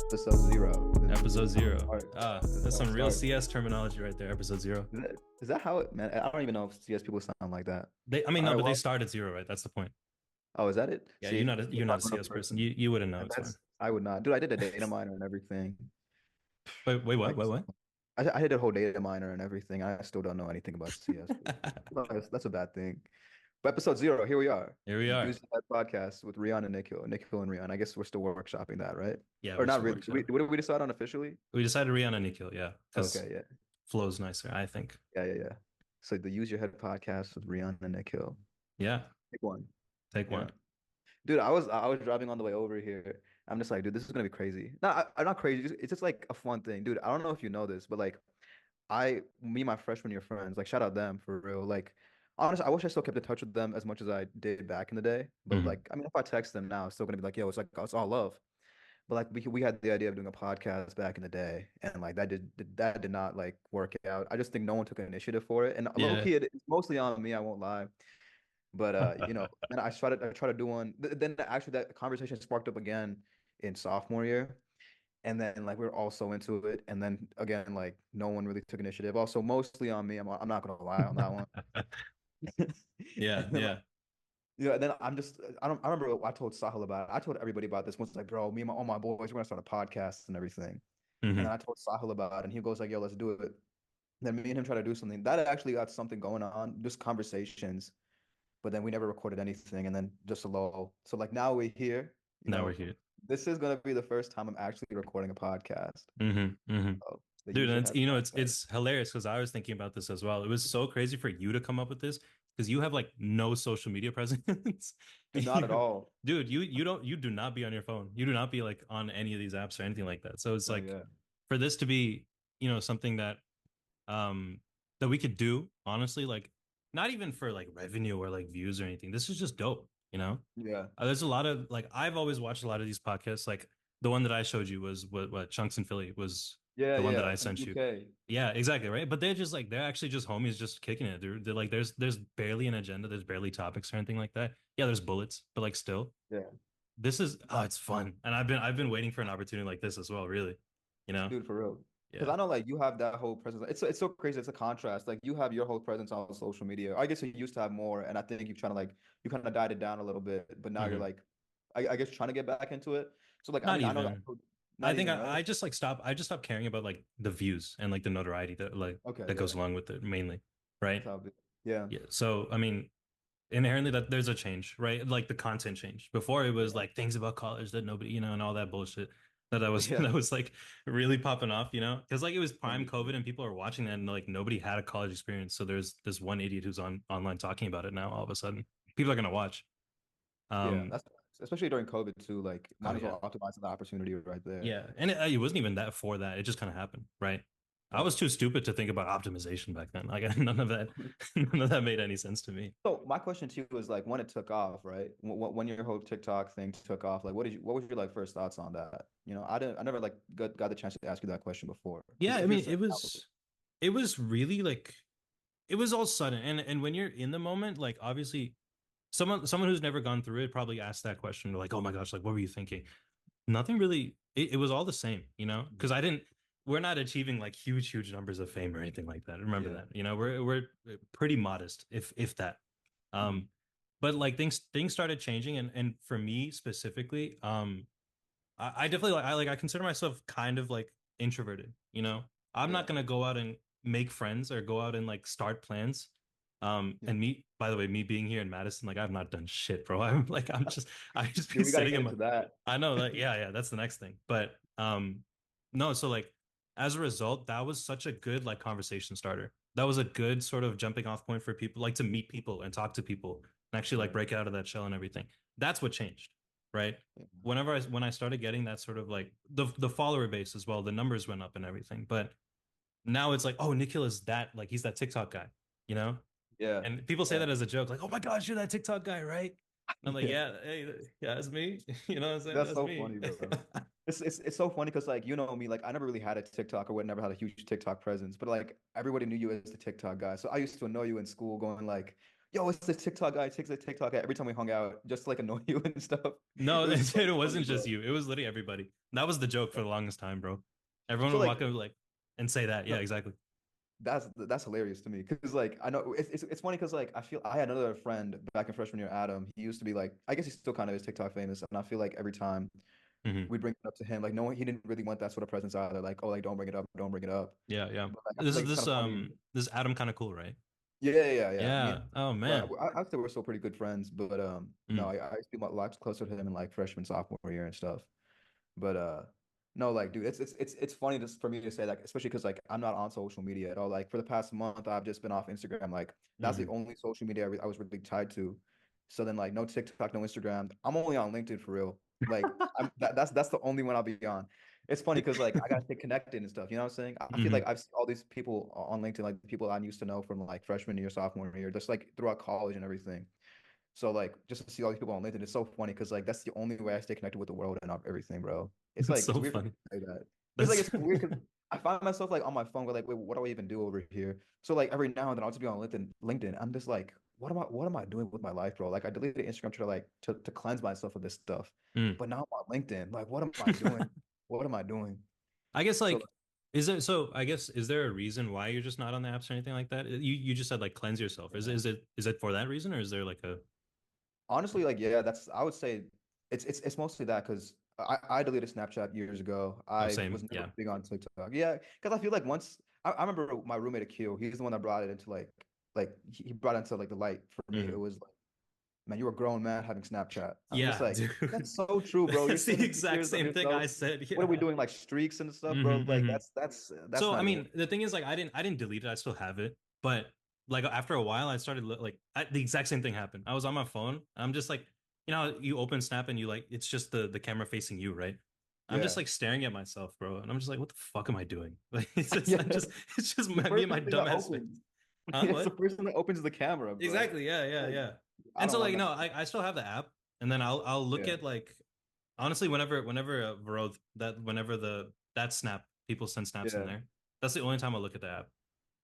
Episode zero. Episode zero. Start. That's How it some real starts. CS terminology right there. Episode zero. Is that how it, man? I don't even know if CS people sound like that. I mean, All no, right, but they well, started zero, right? That's the point. oh, is that it? Yeah, See, you're not a talking to a CS person. person. You wouldn't know. And It's fine. I would not. Dude, I did a data miner and everything. Wait, what? Like, What? I did a whole data miner and everything. I still don't know anything about CS. That's a bad thing. But episode zero, here we are. Here we are. Use that podcast with Riyan and Nikhil. Nikhil and Riyan. I guess we're still workshopping that, right? Yeah, Or we're not still really. working. What did we decide on officially? We decided Riyan and Nikhil, yeah, because Okay, yeah. flow's nicer, I think. Yeah. So the Use Your Head podcast with Riyan and Nikhil. Yeah, Pick one. take Yeah. one. Dude, I was driving on the way over here. I'm just like, dude, this is gonna be crazy. No, I'm not crazy. It's just like a fun thing, dude. I don't know if you know this, but like, me and my freshman year friends, like, shout out them for real. Like, honestly, I wish I still kept in touch with them as much as I did back in the day. But Hmm. like, I mean, if I text them now, it's still gonna be like, yo, it's all love. But like, we had the idea of doing a podcast back in the day, and like that did not like work out. I just think no one took an initiative for it, and low Yeah. key, it's mostly on me. I won't lie. But and I tried to do one. Then actually that conversation sparked up again in sophomore year, and then like we were all so into it, and then again like no one really took initiative. Also, mostly on me. I'm not gonna lie on that one. Yeah, And then like yeah. and then I remember what I told Sahil about it. I told everybody about this once, like, bro, me and all my boys, we're gonna start a podcast and everything. And then Hmm. I told Sahil about it, and he goes like, yo, let's do it. Then me and him try to do something. That actually got something going on, just conversations, but then we never recorded anything, and then just a lull. So like now we're here, Now we're here. this is gonna be the first time I'm actually recording a podcast. Hmm. Oh, the Dude, Use and Your it's Head podcast. it's hilarious because I was thinking about this as well. It was so crazy for you to come up with this because you have like no social media presence. Dude, not at all. Dude, you do not be on your phone. You do not be like on any of these apps or anything like that. So it's Oh like yeah. for this to be, something um that we could do, honestly, like not even for like revenue or like views or anything. This is just dope, you know? Yeah. There's a lot of like I've always watched a lot of these podcasts. Like the one that I showed you was what Chunks in Philly was Yeah, the one that yeah. I From the sent you. UK. Yeah, exactly, right. But they're just like they're actually just homies just kicking it. They're like there's barely an agenda, there's barely topics or anything like that. Yeah, there's bullets, but like still, Yeah. this is it's fun. And I've been waiting for an opportunity like this as well, really. You know? Dude, for real. Because Yeah. I know like you have that whole presence. It's so crazy. It's a contrast. Like you have your whole presence on social media. I guess you used to have more, and I think you've trying to like you kind of died it down a little bit, but now you're Hmm. like, I guess trying to get back into it. So like, I Not mean, I know even. that I not think even right. I just stopped caring about like the views and like the notoriety Okay, that goes yeah, along with it mainly, that's right? how. Yeah, Yeah. So I mean, inherently that there's a change, right? Like the content change. Before it was yeah, like things about college that nobody, and all that bullshit that was yeah. that was like really popping off, because like it was prime COVID and people are watching that and like nobody had a college experience. So there's this one idiot who's on online talking about it now. All of a sudden, people are gonna watch. Yeah, Um, that's especially during COVID too. Like, oh might as yeah, well optimize the opportunity right there. yeah, and it wasn't even that for that. It just kind of happened, right? I was Yeah. too stupid to think about optimization back then. Like none of that made any sense to me. So my question to you is like when it took off, right? When your whole TikTok thing took off, like what was your like first thoughts on that? I never like got the chance to ask you that question before. Yeah, I If you're mean, saying that was it was really like it was all sudden, and when you're in the moment, like obviously someone who's never gone through it probably asked that question, like, oh my gosh, like what were you thinking? Nothing really. It was all the same, because I didn't. We're not achieving like huge numbers of fame or anything like that. Remember yeah. that, we're pretty modest, if that. Mhm. Um, but like things started changing, and for me specifically, I definitely I consider myself kind of like introverted. I'm not Yeah. gonna go out and make friends or go out and like start plans. Yeah. And by the way, me being here in Madison, like I've not done shit, bro. I've just Dude, been we gotta sitting get in into my, that. I know that, yeah, that's the next thing. But no, so like as a result, that was such a good like conversation starter. That was a good sort of jumping off point for people, like to meet people and talk to people and actually like Yeah. break out of that shell and everything. That's what changed, right? Yeah. When I started getting that sort of like the follower base as well, the numbers went up and everything. But now it's like, oh, Nikhil is that like he's that TikTok guy, you know? Yeah. And people say Yeah. that as a joke, like, oh my gosh, you're that TikTok guy, right? And I'm like, Yeah. yeah, hey, yeah, that's me. You know what I'm saying? That's That's so funny, me. bro. It's so funny because like me, like I never really had a TikTok or would never had a huge TikTok presence, but like everybody knew you as the TikTok guy. So I used to annoy you in school going like, yo, it's the TikTok guy, it's the TikTok guy. Every time we hung out, just to, like annoy you and stuff. No, It was so it funny, wasn't just bro. you. It was literally everybody. That was the joke for the longest time, bro. Everyone So would like, walk up like and say that. Yeah, no, exactly. that's hilarious to me because like I know it's funny because like I feel I had another friend back in freshman year, Adam. He used to be like I guess he still kind of is TikTok famous, and I feel like every time Hmm. we bring it up to him, like no one he didn't really want that sort of presence either. Like oh like don't bring it up, don't bring it up. Yeah, yeah. But like I feel like it's kind of funny. This Adam kind of cool, right? Yeah. Me and Yeah. Oh well, man. I'd say we're still pretty good friends, but no, Mm. I used to be a lot closer to him in like freshman sophomore year and stuff. But no, like, dude, it's funny just for me to say that, especially because like I'm not on social media at all. Like for the past month, I've just been off Instagram. Like that's the Hmm. only social media I was really tied to. So then like no TikTok, no Instagram. I'm only on LinkedIn for real. Like that's the only one I'll be on. It's funny because like I gotta stay connected and stuff. You know what I'm saying? I feel Hmm. like I've seen all these people on LinkedIn, like people I used to know from like freshman year, sophomore year, just like throughout college and everything. So like just to see all these people on LinkedIn, it's so funny because like that's the only way I stay connected with the world and everything, bro. It's It's like it's so weird for me funny. to say that because like That's it's weird because I find myself like on my phone, like, wait, what do I even do over here? So like every now and then I'll just be on LinkedIn. I'm just like, what am I doing with my life, bro? Like I deleted Instagram to like to cleanse myself of this stuff, mm. but now I'm on LinkedIn. Like, what am I doing? What am I doing? I guess So like is it so I guess is there a reason why you're just not on the apps or anything like that? You just said like cleanse yourself. yeah. Is it for that reason or is there like a Honestly, like yeah, that's I would say it's mostly that because I deleted Snapchat years ago. oh I was same, never yeah. big on TikTok. Yeah, because I feel like once I remember my roommate Akil, he's the one that brought it into like he brought it into like the light for me. It Hmm. was like, man, you're a grown man having Snapchat. I'm just Yeah, like, dude. that's so true, bro. You're That's the saving exact pictures of same thing I yourself. said. What are we Yeah. doing? Like streaks and stuff, bro? Hmm. Like Hmm. that's So I not even mean, the thing is, like, I didn't delete it. I still have it, but like after a while, I started the exact same thing happened. I was on my phone. And I'm just like, you know, you open Snap and you like it's just the camera facing you, right? I'm just yeah. like staring at myself, bro, and I'm just like, what the fuck am I doing? Like, Yeah. it's just The me and first my thing that dumbass face. opens. Huh? It's the What? first thing that opens the camera, bro. Exactly. Yeah, yeah, Like, yeah. I And don't so want like, no, that. I still have the app, and then I'll look Yeah. at like honestly, whenever Varroth that whenever the that snap people send snaps in Yeah. there. That's the only time I look at the app.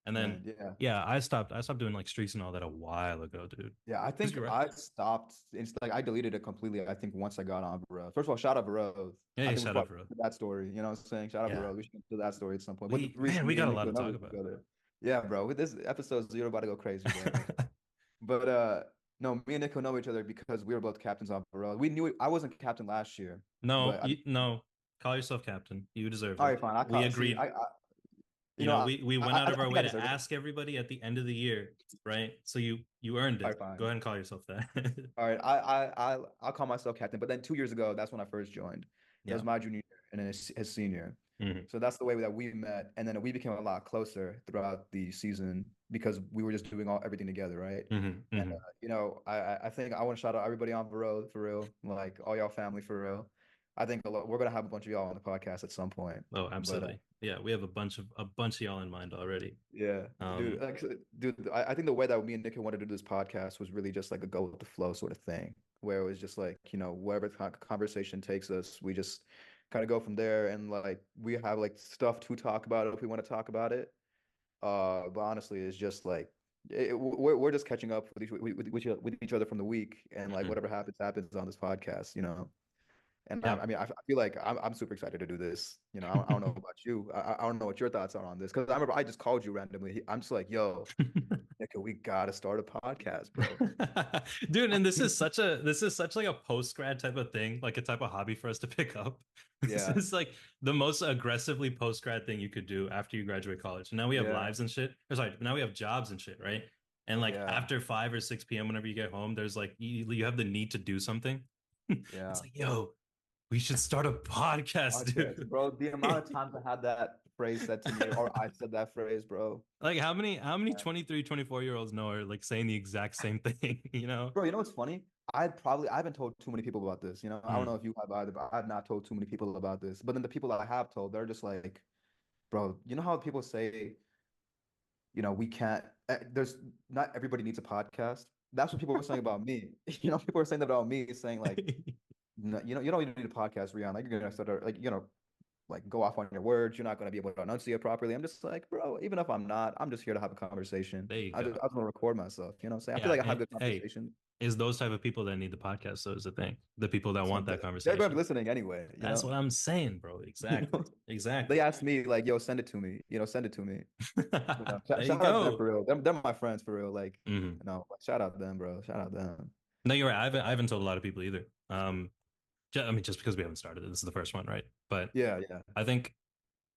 And Man, then yeah. yeah, I stopped doing like streaks and all that a while ago, dude. Yeah, I Because think you're right. I stopped. It's like I deleted it completely. I think once I got on Bro. First of all, shout out Bro. Yeah, I yeah, think we shout should out probably for real. do that story. You know what I'm saying? Shout out Yeah. Bro. We should do that story at some point. With the We reason man, we me got and a lot Nico to know talk each about. other. Yeah, bro. With this episode, you're about to go crazy, bro. But no, me and Nico know each other because we were both captains on Bro. We knew I wasn't captain last year, No, but I, you no. Call yourself captain. You deserved all it. right, fine. I We caught. See, agreed. you You know, know, we went out I of our think way I to deserve it. ask everybody at the end of the year, right? So you earned All it. right, Go fine. ahead and call yourself that. All right, I'll call myself captain. But then 2 years ago, that's when I first joined. It was Yeah. my junior year and then his senior. Hmm. So that's the way that we met, and then we became a lot closer throughout the season because we were just doing everything together, right? Hmm. And Hmm. I think I want to shout out everybody on Vero for real, like all y'all family for real. I think we're gonna have a bunch of y'all on the podcast at some point, Oh, but absolutely. Yeah, we have a bunch of y'all in mind already. yeah, dude, Um, dude, I think the way that me and Nick wanted to do this podcast was really just like a go with the flow sort of thing, where it was just like, wherever the conversation takes us, we just kind of go from there, and like we have like stuff to talk about if we want to talk about it. But honestly, it's just like we're just catching up with each other from the week, and like mhm. whatever happens on this podcast. And Yeah. I mean, I feel like I'm super excited to do this. I don't know about you. I don't know what your thoughts are on this because I remember I just called you randomly. I'm just like, yo, Nick, we gotta start a podcast, bro. Dude, and this is such like a post grad type of thing, like a type of hobby for us to pick up. This Yeah, is like the most aggressively post grad thing you could do after you graduate college. And now we have yeah, lives and shit. Or sorry, now we have jobs and shit, right? And like yeah, after 5 or 6 p.m., whenever you get home, there's like you have the need to do something. It's yeah. like, yo, we should start a podcast, Podcast, dude. bro. The amount of times I had that phrase said to me, or I said that phrase, bro. Like how many 23, 24-year-olds know are like saying the exact same thing, you know? Bro, you know what's funny? I haven't told too many people about this. I don't know Mm. if you have either, but I've not told too many people about this. But then the people that I have told, they're just like, bro, you know how people say, we can't, there's not everybody needs a podcast. That's what people were saying about me. People were saying that about me, saying like, no, you don't even need a podcast, Riyan. Like you're gonna start like, like go off on your words. You're not gonna be able to enunciate properly. I'm just like, bro, even if I'm not, I'm just here to have a conversation. There you I go. just want to record myself. You know what I'm saying? I feel Yeah, like I have and good hey, conversation. is those type of people that need the podcast. So is the thing. The people that So want that they're gonna be conversation. listening anyway. You That's what know, I'm saying, bro. you Exactly. know. They Exactly. asked me like, yo, send it to me. You know, send it to me. You know, There you shout out to them go. for real. They're my friends for real. Like, Mhm. you know, shout out them, bro. Shout out them. No, you're right. I haven't told a lot of people either. I mean, just because we haven't started. This is the first one, right? But Yeah, yeah, I think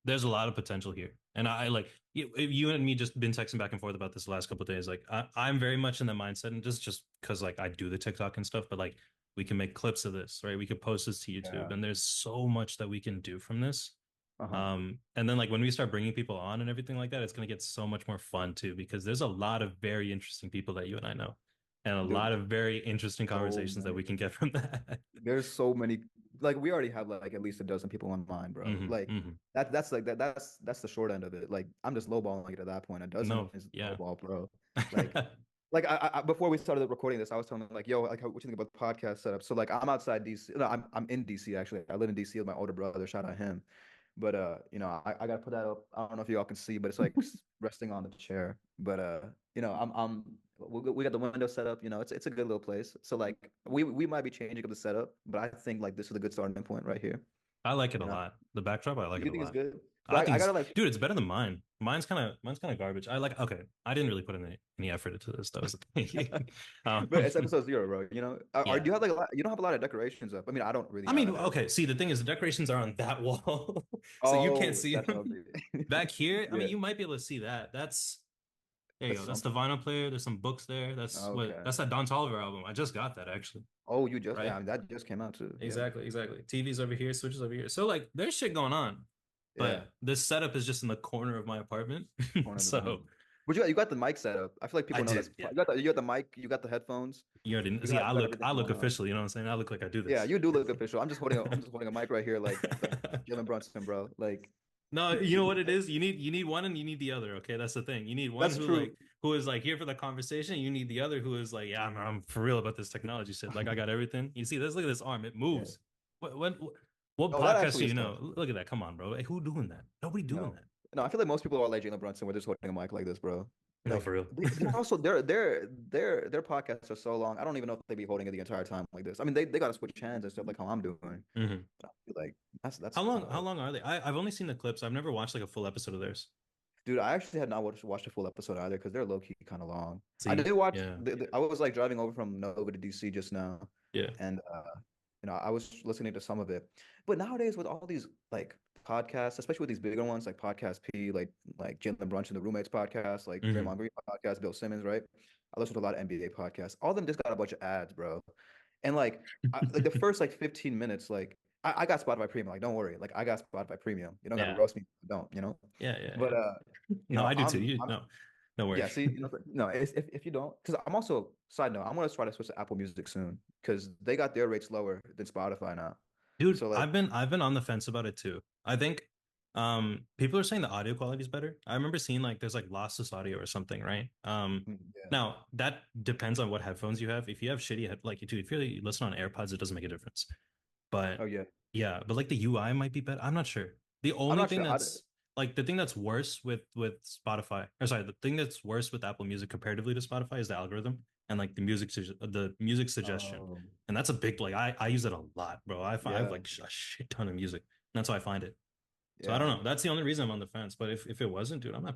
there's a lot of potential here. And I like you and me just been texting back and forth about this the last couple of days. Like I'm very much in the mindset, and just because like I do the TikTok and stuff, but like we can make clips of this, right? We could post this to YouTube, yeah. and there's so much that we can do from this. Uh-huh. And then like when we start bringing people on and everything like that, it's gonna get so much more fun too, because there's a lot of very interesting people that you and I know, and a Dude, lot of very interesting so conversations that many. we can get from that. There's so many. Like we already have like at least a dozen people in mind, bro. Like Hmm. that's like that's the short end of it. Like I'm just lowballing it at that point. A dozen No, is yeah. lowball, bro. Like I before we started recording this, I was telling them like, yo, like what you think about the podcast setup? So like I'm outside DC. No, I'm in DC actually. I live in DC with my older brother. Shout out him. But you know, I gotta put that up. I don't know if y'all can see, but it's like resting on the chair. But you know, we got the window set up. You know, it's a good little place. So like we might be changing up the setup, but I think like this is a good starting point right here. I like it You a know, lot. The backdrop, I like it you a think it's lot. good? I But think I it's, gotta like, dude, it's better than mine. Mine's kind of garbage. I like, okay, I didn't really put any effort into this. That was the thing. but it's episode 0, bro. You know, do Yeah. you have like a lot, you don't have a lot of decorations up? I mean, I don't really I mean, either. okay, see, the thing is, the decorations are on that wall, so you can't Oh, see that's them. okay. Back here, I Yeah, mean, you might be able to see that. There you that's go. That's the something. vinyl player. There's some books there. Okay. That's that Don Toliver album. I just got that actually, Oh, you just, yeah, I right? mean, that just came out too. Yeah, Exactly, exactly. TV's over here, switches over here. So like, there's shit going on, yeah. but this setup is just in the corner of my apartment. Corner of the room. So But you got the mic set up. I feel like I people know that's did, yeah. you got the mic, you got the headphones, You already see. you got everything I look going on. official. You know what I'm saying? I look like I do Yeah, this. you do look official. I'm just holding a mic right here, like Jalen Brunson, bro. Like No, you know what it is? You need one and you need the other. Okay, that's the thing. You need one that's true. who is like here for the conversation. You need the other who is like, yeah, I'm for real about this technology shit. Like I got everything. You see this? Look at this arm. It Yeah. moves. What what No, that podcast do actually you is tough. know? Look at that. Come on, bro. Like, who doing that? Nobody doing No. that. No, I feel like most people are like Jalen Brunson, where they're just holding a mic like this, bro. No, for Like real. they're also their podcasts are so long. I don't even know if they be holding it the entire time like this. I mean, they got to switch hands and stuff like how I'm doing. Hmm. But I feel like that's How long? How tough. long are they? I've only seen the clips. I've never watched like a full episode of theirs. Dude, I actually had not watched a full episode either because they're low key kind of long. I See? did watch. Yeah. I was like driving over from Nova to DC just now, Yeah. and you know, I was listening to some of it. But nowadays, with all these like podcasts, especially with these bigger ones like Podcast P, like Jalen Brunch and the Roommates podcast, like Hmm. Draymond Green podcast, Bill Simmons, right? I listen to a lot of NBA podcasts. All of them just got a bunch of ads, bro. And like the first like 15 minutes, like I got Spotify Premium. Like, don't worry, like I got Spotify Premium. You don't gotta Yeah. roast me, if you don't, you know? Yeah. Yeah. But Yeah. you No, know, I do too. You I'm no, no worry. yeah, see, you know, no, if you don't, because I'm also side note, I'm gonna try to switch to Apple Music soon because they got their rates lower than Spotify now. Dude, So like, I've been on the fence about it too. I think people are saying the audio quality is better. I remember seeing like there's like lossless audio or something, right? yeah. Now that depends on what headphones you have. If you have shitty head like dude, if you listen on AirPods, it doesn't make a difference. But Oh yeah, yeah, but like the UI might be better. I'm not sure. The I'm only not thing sure. that's like the thing that's worse with Spotify, or sorry, the thing that's worse with Apple Music comparatively to Spotify is the algorithm and like the music suggestion. Oh And that's a big like I use it a lot, bro. I have yeah, like a shit ton of music. And that's how I find it. So I don't yeah, know. That's the only reason I'm on the fence. But if it wasn't, dude, I'm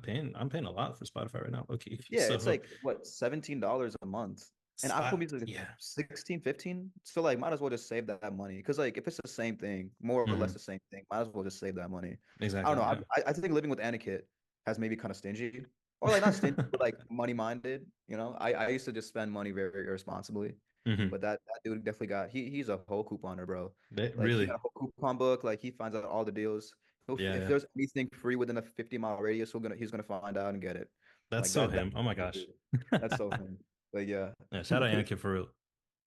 paying a lot for Spotify right now. Okay. yeah. It's So like what $17 a month, and Apple Music is Yeah. 16, 15. So like, might as well just save that money because like if it's the same thing, more or less Hmm. the same thing, might as well just save that money. I don't Exactly. know. Yeah. I think living with etiquette has maybe kind of stingy, or like not stingy, but like money minded. You know, I used to just spend money very irresponsibly. Hmm. But that dude definitely got he's a whole couponer, bro. Like he got Really? a whole coupon book. Like he finds out all the deals. Yeah, If yeah. there's anything free within a 50-mile radius, he's gonna find out and get it. That's Like so that him. Oh my gosh. that's so him. But yeah. Yeah, shout out Anakin for real.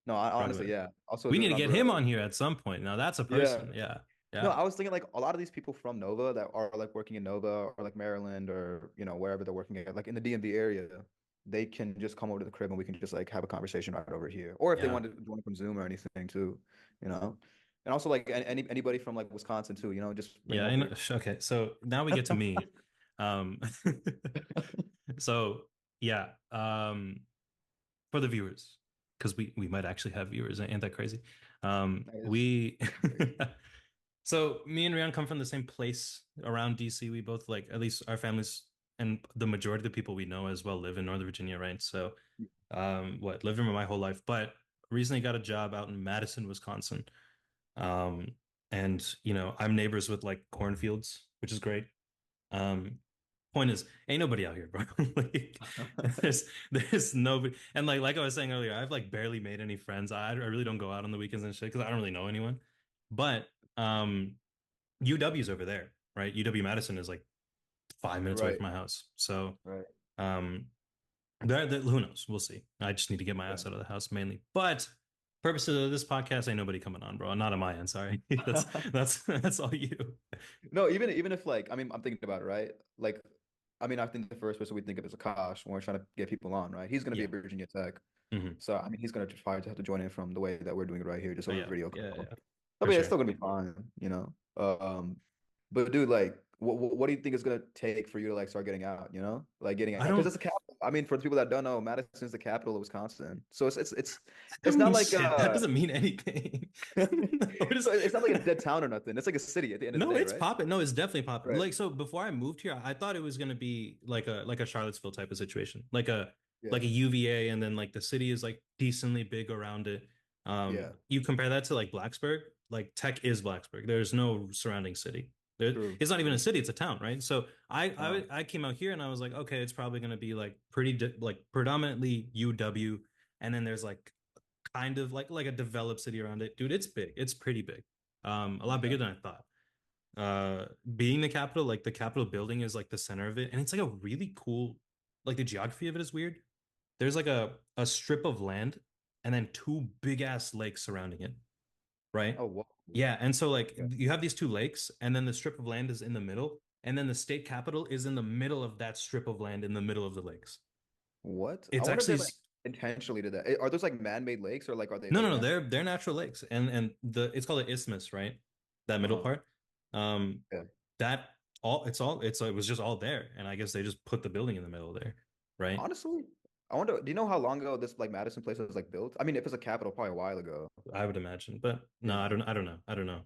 No, Proud of honestly, it. yeah. Also We his need to get number. him on here at some point. Now that's a Yeah. person. Yeah. No, Yeah. I was thinking like a lot of these people from Nova that are like working in Nova or like Maryland or you know wherever they're working at, like in the DMV area, they can just come over to the crib and we can just like have a conversation right over here. Or if they Yeah. want to join from Zoom or anything too, you know. And also like anybody from like Wisconsin too, you know, just bring Yeah, them I over know. here. Okay, so now we get to me. Um, so yeah, for the viewers, because we might actually have viewers. Ain't that crazy? That is We crazy. so me and Rian come from the same place around DC. We both like at least our families and the majority of the people we know as well live in Northern Virginia, right? So what lived in my whole life, but recently got a job out in Madison, Wisconsin. Um, and I'm neighbors with like cornfields, which is great. Um, point is, ain't nobody out here, bro. Like, there's nobody, and like I was saying earlier, I've like barely made any friends. I really don't go out on the weekends and shit because I don't really know anyone. But UW's over there, right? UW Madison is like 5 minutes away Right, from my house, so right. um, who knows? We'll see. I just need to get my ass out of the house mainly. But purposes of this podcast, ain't nobody coming on, bro. Not on my end. Sorry. that's Yeah. that's all you. No, even if like I mean I'm thinking about it, right? Like I mean I think the first person we think of is Akash when we're trying to get people on, right? He's gonna be Yeah. at Virginia Tech. Hmm. So I mean he's gonna just probably have to join in from the way that we're doing it right here, just Oh over yeah. video Yeah. call. Yeah. I For mean it's sure. still gonna be fine, you know. But dude, like what do you think is gonna take for you to like start getting out, you know? Like getting out I because don't. it's a capital. I mean, for the people that don't know, Madison's the capital of Wisconsin. So That it's don't not mean like shit. That doesn't mean anything. No, so it's not like a dead town or nothing. It's like a city at the end of the no, day, it's right? popping. No, it's definitely popping. Right. Like so, before I moved here, I thought it was gonna be like a Charlottesville type of situation, like a Yeah. UVA, and then like the city is like decently big around it. Yeah. You compare that to like Blacksburg, like Tech is Blacksburg. There's no surrounding city. True. It's not even a True. city; it's a town, right? So I Um, I, I came out here and I was like, okay, it's probably gonna be like like predominantly UW, and then there's like kind of like a developed city around it. Dude, it's big. It's pretty big. A lot bigger okay. than I thought. Being the capital, like the Capitol building is like the center of it, and it's like a really cool, like the geography of it is weird. There's like a strip of land and then two big ass lakes surrounding it, right? Oh, whoa. Yeah, and so like Okay. you have these two lakes, and then the strip of land is in the middle, and then the state capitol is in the middle of that strip of land in the middle of the lakes. What? I It's wonder if they actually like intentionally did that. Are those like man-made lakes or like are they no, like no, no. natural? They're natural lakes, and the it's called an isthmus, right? That middle Uh-huh. part. Um, Yeah. that all it was just all there, and I guess they just put the building in the middle there, right? Honestly, I wonder, do you know how long ago this like Madison place was like built? I mean, if it's a capital, probably a while ago. I would imagine, but no, I Yeah. don't. I don't know. I don't know.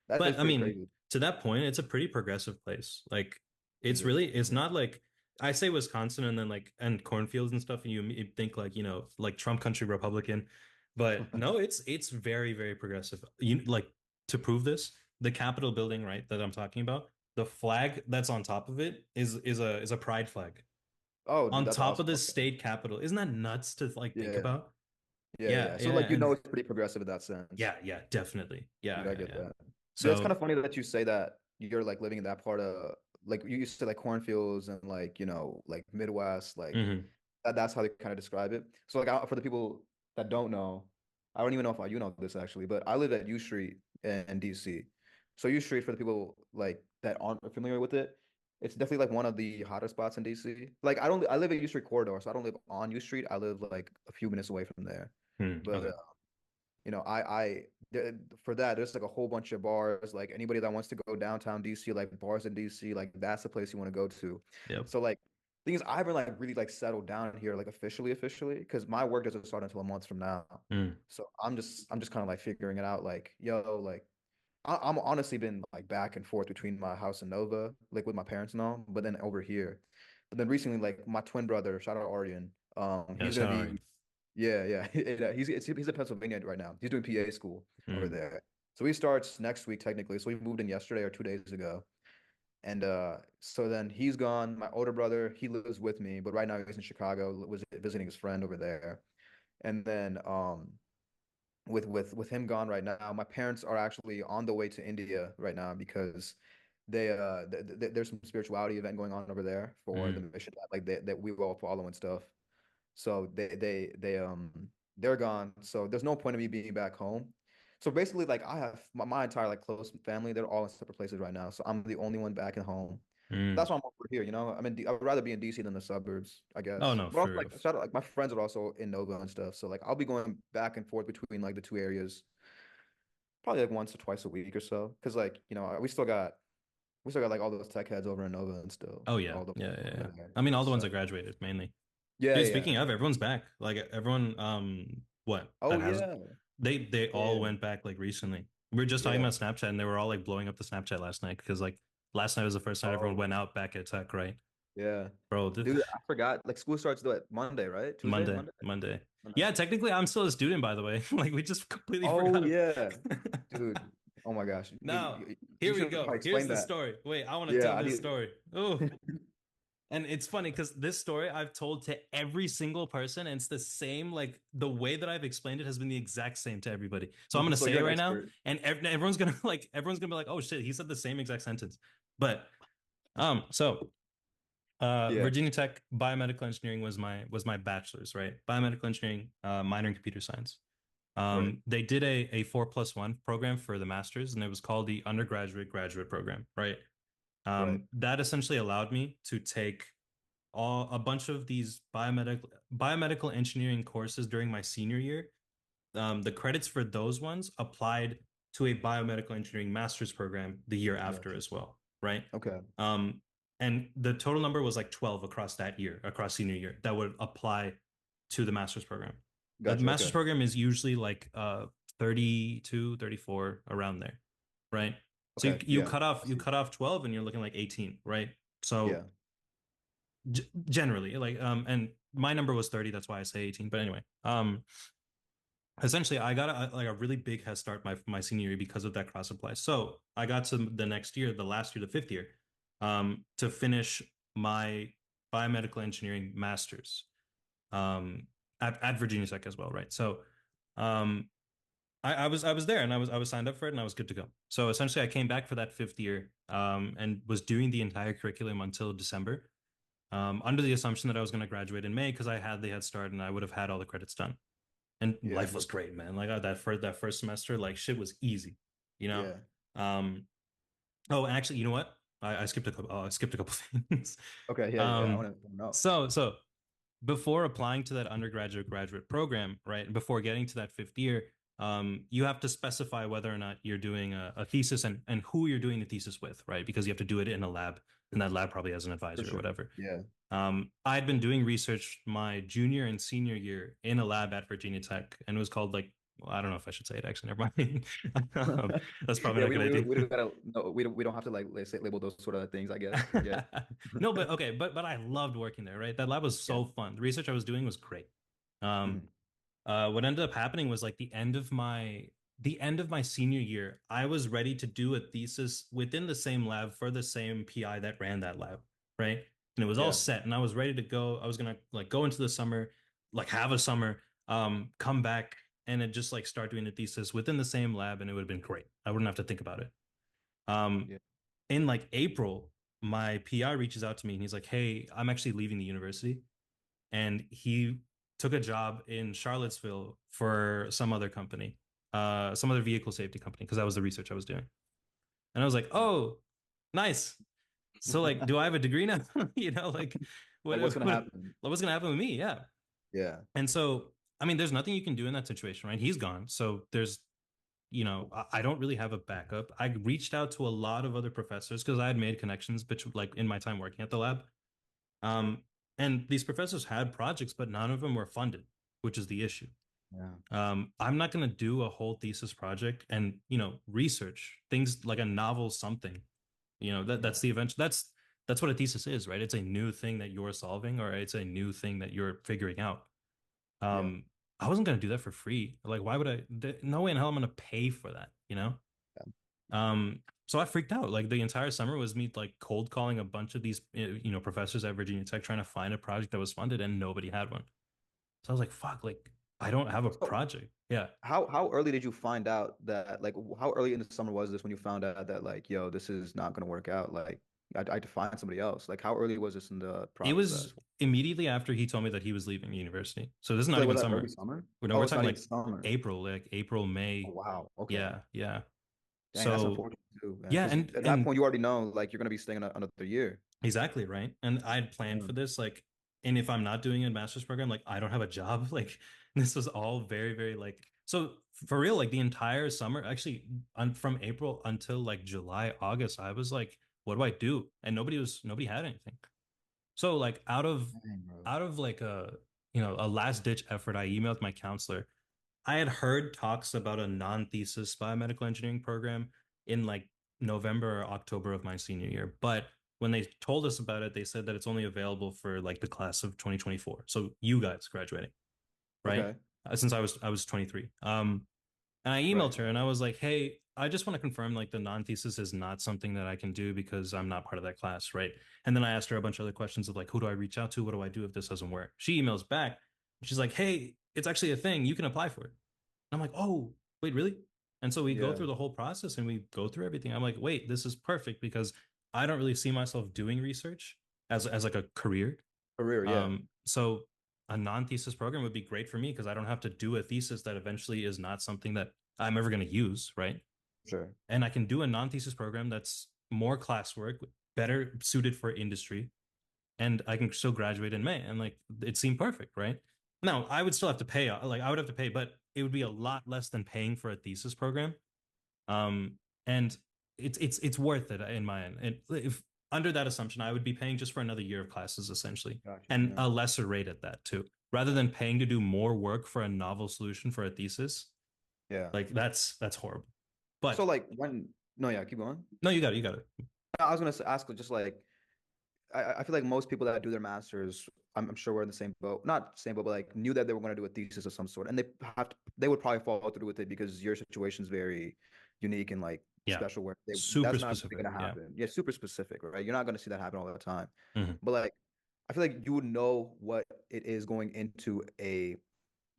That is But I pretty mean, crazy. to that point, it's a pretty progressive place. Like, Is it? it's not like I say Wisconsin and then like and cornfields and stuff, and you think like like Trump country Republican, but no, it's very very progressive. You like to prove this, the Capitol building, right, that I'm talking about, the flag that's on top of it is a pride flag Oh, dude, on that's top of awesome. the Okay. state capitol. Isn't that nuts to like think Yeah. about? Yeah, Yeah, yeah. So yeah, like and it's pretty progressive in that sense. yeah, definitely. Dude, Yeah, I yeah, get yeah. that. Dude, it's kind So, of funny that you say that you're like living in that part of like you used to like cornfields and like, like Midwest, like mhm, that's how they kind of describe it. So like for the people that don't know, I don't even know if you know this actually, but I live at U Street in DC. So U Street for the people like that aren't familiar with it, it's definitely like one of the hotter spots in DC. Like I live at U Street corridor, so I don't live on U Street. I live like a few minutes away from there. But okay. for that, there's like a whole bunch of bars. Like anybody that wants to go downtown DC, like bars in DC, like that's the place you want to go to. Yep. So like thing is, I haven't like really like settled down here like officially because my work doesn't start until a month from now. Mm, So I'm just kind of like figuring it out. Like yo, like I'm honestly been like back and forth between my house in Nova, like with my parents and all, but then over here. But then recently, like my twin brother, shout out Aryan, yeah, he's gonna shout out. be yeah, yeah. He's in Pennsylvania right now. He's doing PA school over Mm, there. So he starts next week technically. So he moved in yesterday or 2 days ago. And so then he's gone. My older brother, he lives with me, but right now he's in Chicago, was visiting his friend over there. And then with him gone right now, my parents are actually on the way to India right now because there's some spirituality event going on over there for the mm, mission that like that we all follow and stuff. So they're gone. So there's no point of me being back home. So basically, like I have my entire like close family, they're all in separate places right now. So I'm the only one back at home. mm. That's why I'm over here, you know. I mean, I'd rather be in DC than the suburbs, I Oh guess. no, But also for real. like shout out, like my friends are also in Nova and stuff. So like I'll be going back and forth between like the two areas. probably like once or twice a week or so. Because like, we still got like all those tech heads over in Nova and still Oh yeah, all the yeah, yeah, over yeah. there. I mean, all the ones So that graduated mainly. yeah, Dude, yeah. speaking of, everyone's back. Like everyone, what Oh that has yeah. they all Yeah. went back like recently. We were just talking Yeah. about Snapchat, and they were all like blowing up the Snapchat last night because like last night was the first night everyone Oh went out back at tech, right? yeah. Bro, Dude, I forgot. Like school starts though at Monday, right? Tuesday? Monday, Monday? Monday. Monday. Yeah, technically, I'm still a student, by the way. Like we just completely Oh forgot. yeah. Dude. Oh my gosh. Now, You here we should go. probably Here's explain the that. story. Wait, I want to Yeah, tell I this need story. Oh, and it's funny because this story I've told to every single person, and it's the same. Like the way that I've explained it has been the exact same to everybody. So I'm gonna so say you're it an right now, expert. and everyone's gonna be like, "Oh shit, he said the same exact sentence." But so Yeah, Virginia Tech biomedical engineering was my bachelor's, right? Biomedical engineering, minor in computer science. right. They did a 4+1 program for the master's, and it was called the undergraduate graduate program, right? Right. That essentially allowed me to take a bunch of these biomedical engineering courses during my senior year. The credits for those ones applied to a biomedical engineering master's program the year after Gotcha. as well, right? Okay. Um, and the total number was like 12 across that year, across senior year, that would apply to the master's program. The Gotcha. master's Okay. program is usually like 32, 34 around there, right? So you, Okay. you Yeah. cut I off you see. cut off 12 and you're looking like 18, right? Yeah. So generally like and my number was 30, that's why I say 18, but anyway, essentially I got like a really big head start my senior year because of that cross apply. So I got to the next year, the last year, the fifth year, to finish my biomedical engineering master's at Virginia Tech as well, right? So um I was there and I was signed up for it and I was good to go. So essentially I came back for that fifth year and was doing the entire curriculum until December, under the assumption that I was going to graduate in May because I had the head start and I would have had all the credits done. And Yeah. life was great, man. Like that first semester, like shit was easy, you know. Yeah. Um, oh, and actually, you know what? I skipped a couple. I skipped a couple things. Okay. Yeah. Yeah. I Um, want to know. so before applying to that undergraduate graduate program, right? Before getting to that fifth year, you have to specify whether or not you're doing a thesis and who you're doing the thesis with, right? Because you have to do it in a lab, and that lab probably has an For advisor or sure. whatever. Yeah. I'd been doing research my junior and senior year in a lab at Virginia Tech, and it was called like, well, I don't know if I should say it actually. Never mind. That's probably Yeah. not a We good we idea. we don't gotta no we don't have to like let's say label those sort of things. I guess. Yeah. No, but okay, but I loved working there, right? That lab was Yeah. so fun. The research I was doing was great. Um, Mhm. what ended up happening was like the end of my senior year, I was ready to do a thesis within the same lab for the same PI that ran that lab, right? And it was all Yeah. set, and I was ready to go. I was gonna like go into the summer, like have a summer, come back and then just like start doing a thesis within the same lab, and it would have been great. I wouldn't have to think about it. Um, Yeah. in like April, my PI reaches out to me and he's like, "Hey, I'm actually leaving the university," and he took a job in Charlottesville for some other company, some other vehicle safety company, because that was the research I was doing. And I was like, Yeah. "Oh, nice." So like, do I have a degree now? Like Like what what's gonna what happen? what's gonna happen with me? Yeah. Yeah. And so I mean, there's nothing you can do in that situation, right? He's gone. So I don't really have a backup. I reached out to a lot of other professors because I had made connections between like in my time working at the lab. Um, and these professors had projects, but none of them were funded, which is the issue. Yeah. I'm not going to do a whole thesis project and research things like a novel something. That's Yeah. the event. That's what a thesis is, right? It's a new thing that you're solving, or it's a new thing that you're figuring out. Yeah. Um, I wasn't going to do that for free. Like, why would I? No way in hell I'm going to pay for that. Yeah. So I freaked out. Like the entire summer was me like cold calling a bunch of these, professors at Virginia Tech trying to find a project that was funded, and nobody had one. So I was like, fuck, like I don't have a So project. Yeah. how early did you find out that like how early in the summer was this when you found out that like yo this is not gonna work out like I had to find somebody else like how early was this in the It was process? immediately after he told me that he was leaving university. So this is So not like, even was that early summer. summer? No, Oh, we're it's talking not even like summer. April, Oh May. wow. Okay. Yeah, yeah. Dang, that's So unfortunate too, man. yeah, Because and at that and point you already know like you're gonna be staying another year. exactly, right. And I had planned Yeah. for this, like, and if I'm not doing a master's program, like I don't have a job. Like this was all very, very like So for real, like the entire summer, actually, from April until like July, August, I was like, what do I do? And nobody had anything. So like Dang, bro. out of like a last ditch effort, I emailed my counselor. I had heard talks about a non-thesis biomedical engineering program in like November or October of my senior year, but when they told us about it, they said that it's only available for like the class of 2024. So you guys graduating, right? Okay. Since I was 23. And I Right. emailed her and I was like, hey, I just want to confirm like the non-thesis is not something that I can do because I'm not part of that class, right? And then I asked her a bunch of other questions of like, who do I reach out to? What do I do if this doesn't work? She emails back. She's like, hey, it's actually a thing. You can apply for it. I'm like, oh, wait, really? And so we go Yeah. through the whole process and we go through everything. I'm like, wait, this is perfect because I don't really see myself doing research as like a career. Career, yeah. So a non-thesis program would be great for me because I don't have to do a thesis that eventually is not something that I'm ever going to use, right? Sure. And I can do a non-thesis program that's more classwork, better suited for industry, and I can still graduate in May. And like it seemed perfect, right? Now I would still have to pay, like I would have to pay, but it would be a lot less than paying for a thesis program. And it's worth it in my end. And if under that assumption, I would be paying just for another year of classes essentially, Gotcha. and Yeah. a lesser rate at that too, rather than paying to do more work for a novel solution for a thesis. Yeah. Like that's horrible. So But like when no, yeah, keep going. no, you got it. I was gonna ask just like I feel like most people that do their masters, I'm sure we're in the same boat. Not same boat, but like knew that they were going to do a thesis of some sort, and they would probably follow through with it because your situation is very unique and like Yeah, special. Where super that's not really specific. going to Yeah. happen. Yeah, super specific, right? You're not going to see that happen all the time. Mhm. But like, I feel like you would know what it is going into a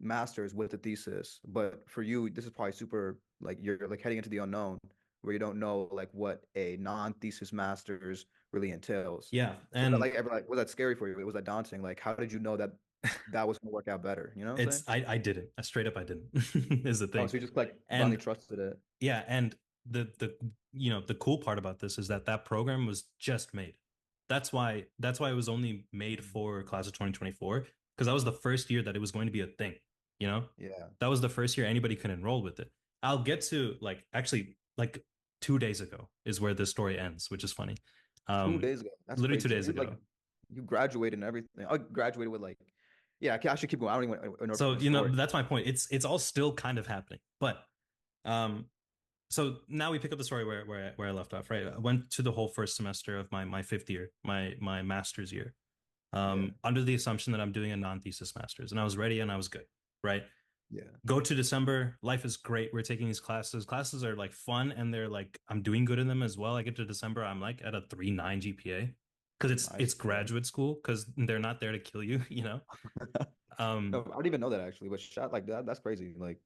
master's with a thesis. But for you, this is probably super like you're like heading into the unknown where you don't know like what a non-thesis master's really entails. Yeah, Was that and like ever like was that scary for you? Was that daunting? Like how did you know that that was gonna work out better? You know what I'm saying? I didn't. I straight up I didn't is the Oh, thing. so you just like blindly And trusted it. yeah, and the cool part about this is that that program was just made. That's why it was only made for class of 2024 because that was the first year that it was going to be a thing, you know? Yeah. That was the first year anybody could enroll with it. I'll get to like actually like 2 days ago is where this story ends, which is funny. Um 2 days ago. That's Literally crazy. two So days you like ago. you graduated and everything. I graduated with like yeah, I should keep going. I don't even want to interrupt So, the story. that's my point. It's all still kind of happening. But um so now we pick up the story where I left off, right? I went to the whole first semester of my fifth year, my master's year, Yeah. under the assumption that I'm doing a non-thesis master's, and I was ready and I was good, right? Yeah. Go to December, life is great. We're taking these classes. Classes are like fun and they're like I'm doing good in them as well. I get to December, I'm like at a 3.9 GPA because it's Nice. Yeah. graduate school because they're not there to kill you, you know. No, Um, I didn't even know that actually, but shot like that, that's crazy. Like,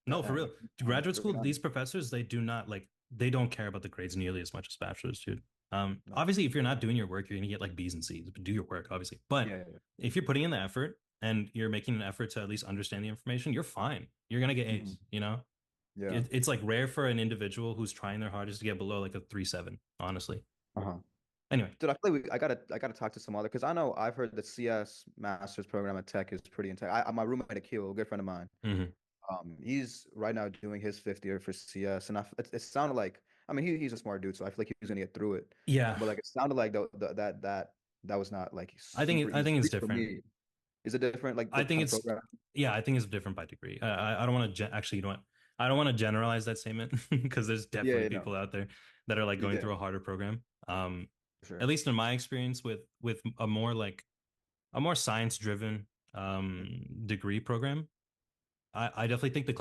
no, for dang, real. Graduate pretty school, these nice. professors, they do not like they don't care about the grades nearly as much as bachelors do. No. Obviously, if you're not doing your work, you're gonna get like B's and C's, but do your work, obviously. But Yeah, yeah. if you're putting in the effort and you're making an effort to at least understand the information, you're fine. You're gonna get Mhm. A's, you know? Yeah. It's like rare for an individual who's trying their hardest to get below like a 3.7, honestly. Uh-huh. Anyway. Dude, I feel like I gotta talk to some other because I know I've heard the CS master's program at Tech is pretty intense. My roommate Akil, a good friend of mine, Mhm. he's right now doing his fifth year for CS, and it sounded like I mean he's a smart dude, so I feel like he's gonna get through it. Yeah, But like it sounded like that was not like super I easy, think at it's least for different. me. Is it different like I the think kind of it's program? yeah, I think it's different by degree. I don't want to actually, you know what? I don't want to generalize that statement because there's Yeah, definitely yeah, no, people out there that are like going yeah, through a harder program. At sure, least in my experience with a more science driven degree program, I definitely think the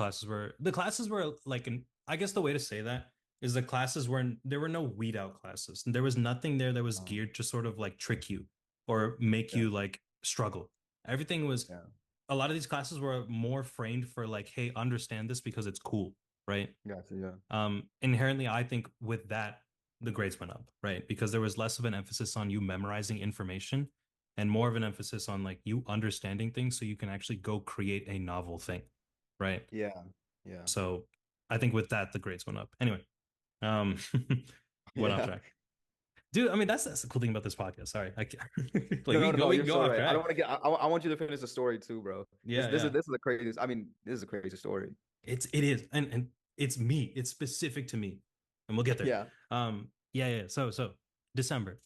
classes were like I guess the way to say that is the classes were there were no weed out classes. There was nothing there that was um, geared to sort of like trick you or make yeah, you like struggle. Everything was yeah, a lot of these classes were more framed for like, hey, understand this because it's cool, right? gotcha, yeah, Inherently, I think with that, the grades went up, right? Because there was less of an emphasis on you memorizing information and more of an emphasis on like you understanding things so you can actually go create a novel thing, right? yeah, yeah, So I think with that, the grades went up. Anyway, um, went off yeah. track. Dude, I mean that's the cool thing about this podcast. Sorry, like No, no, no, no, we you're can go so off right. I don't track. want to get. I want you to finish the story too, bro. This Yeah, this is yeah. this is the craziest. I mean, this is a crazy story. it is, and it's me. It's specific to me, and we'll get there. Yeah. Yeah. So December,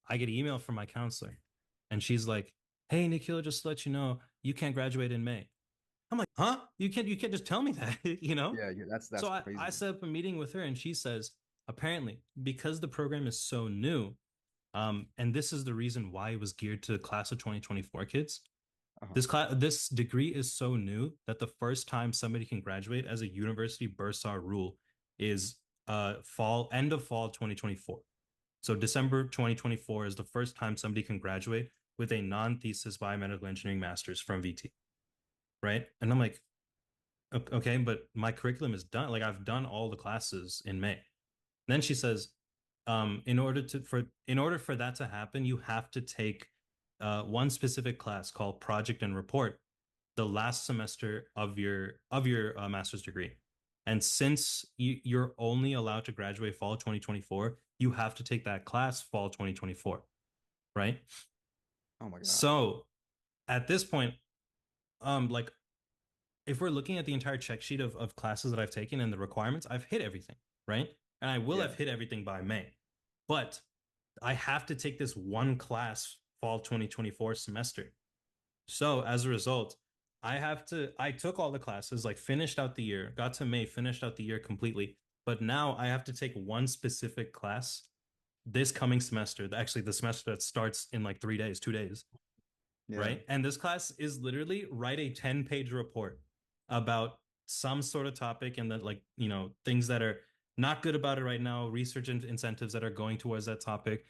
I get an email from my counselor, and she's like, "Hey, Nikhil, just to let you know, you can't graduate in May." I'm like, "Huh? You can't just tell me that, you know?" Yeah, yeah, So that's I crazy. set up a meeting with her, and she says, apparently, because the program is so new, and this is the reason why it was geared to the class of 2024 kids. Uh-huh. This degree is so new that the first time somebody can graduate as a university bursar rule is end of fall 2024. So December 2024 is the first time somebody can graduate with a non-thesis biomedical engineering master's from VT, right? And I'm like, okay, but my curriculum is done. Like I've done all the classes in May. And then she says, in order for that to happen, you have to take one specific class called Project and Report the last semester of your master's degree. And since you're only allowed to graduate fall 2024, you have to take that class fall 2024, right? Oh my God. So at this point, like if we're looking at the entire check sheet of classes that I've taken and the requirements, I've hit everything, right? And I will Yeah. have hit everything by May. But I have to take this one class fall 2024 semester. So as a result, I took all the classes, like finished out the year, got to May, finished out the year completely. But now I have to take one specific class this coming semester, actually the semester that starts in like 3 days, 2 days, Yeah. right? And this class is literally write a 10-page report about some sort of topic and that, like, things that are not good about it right now, research incentives that are going towards that topic.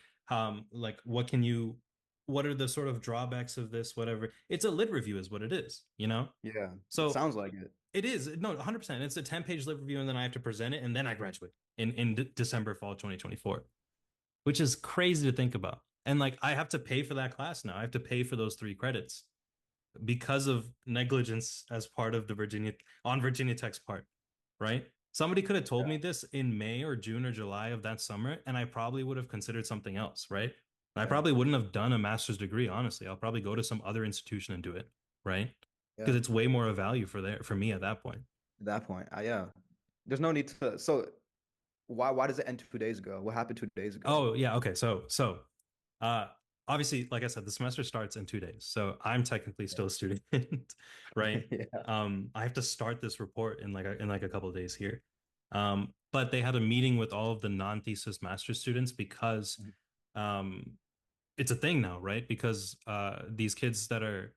Like what are the sort of drawbacks of this, whatever. It's a lit review is what it is. Yeah. It So sounds like it. it is, no, 100%. It's a 10-page lit review, and then I have to present it, and then I graduate in December, fall 2024, which is crazy to think about. And like I have to pay for that class now. I have to pay for those 3 credits because of negligence as part of the Virginia Tech's part, right? Somebody could have told me Yeah. this in May or June or July of that summer, and I probably would have considered something else, right? I Yeah. probably wouldn't have done a master's degree, honestly. I'll probably go to some other institution and do it, right? Because Yeah. it's way more of value for me at that point. At that point. Yeah. There's no need to. So why does it end 2 days ago? What happened 2 days ago? Oh yeah, okay. So uh obviously, like I said, the semester starts in 2 days. So I'm technically still a student, right? Yeah. I have to start this report in like a couple of days here. But they had a meeting with all of the non-thesis master students because Mhm. um it's a thing now, right? Because these kids that are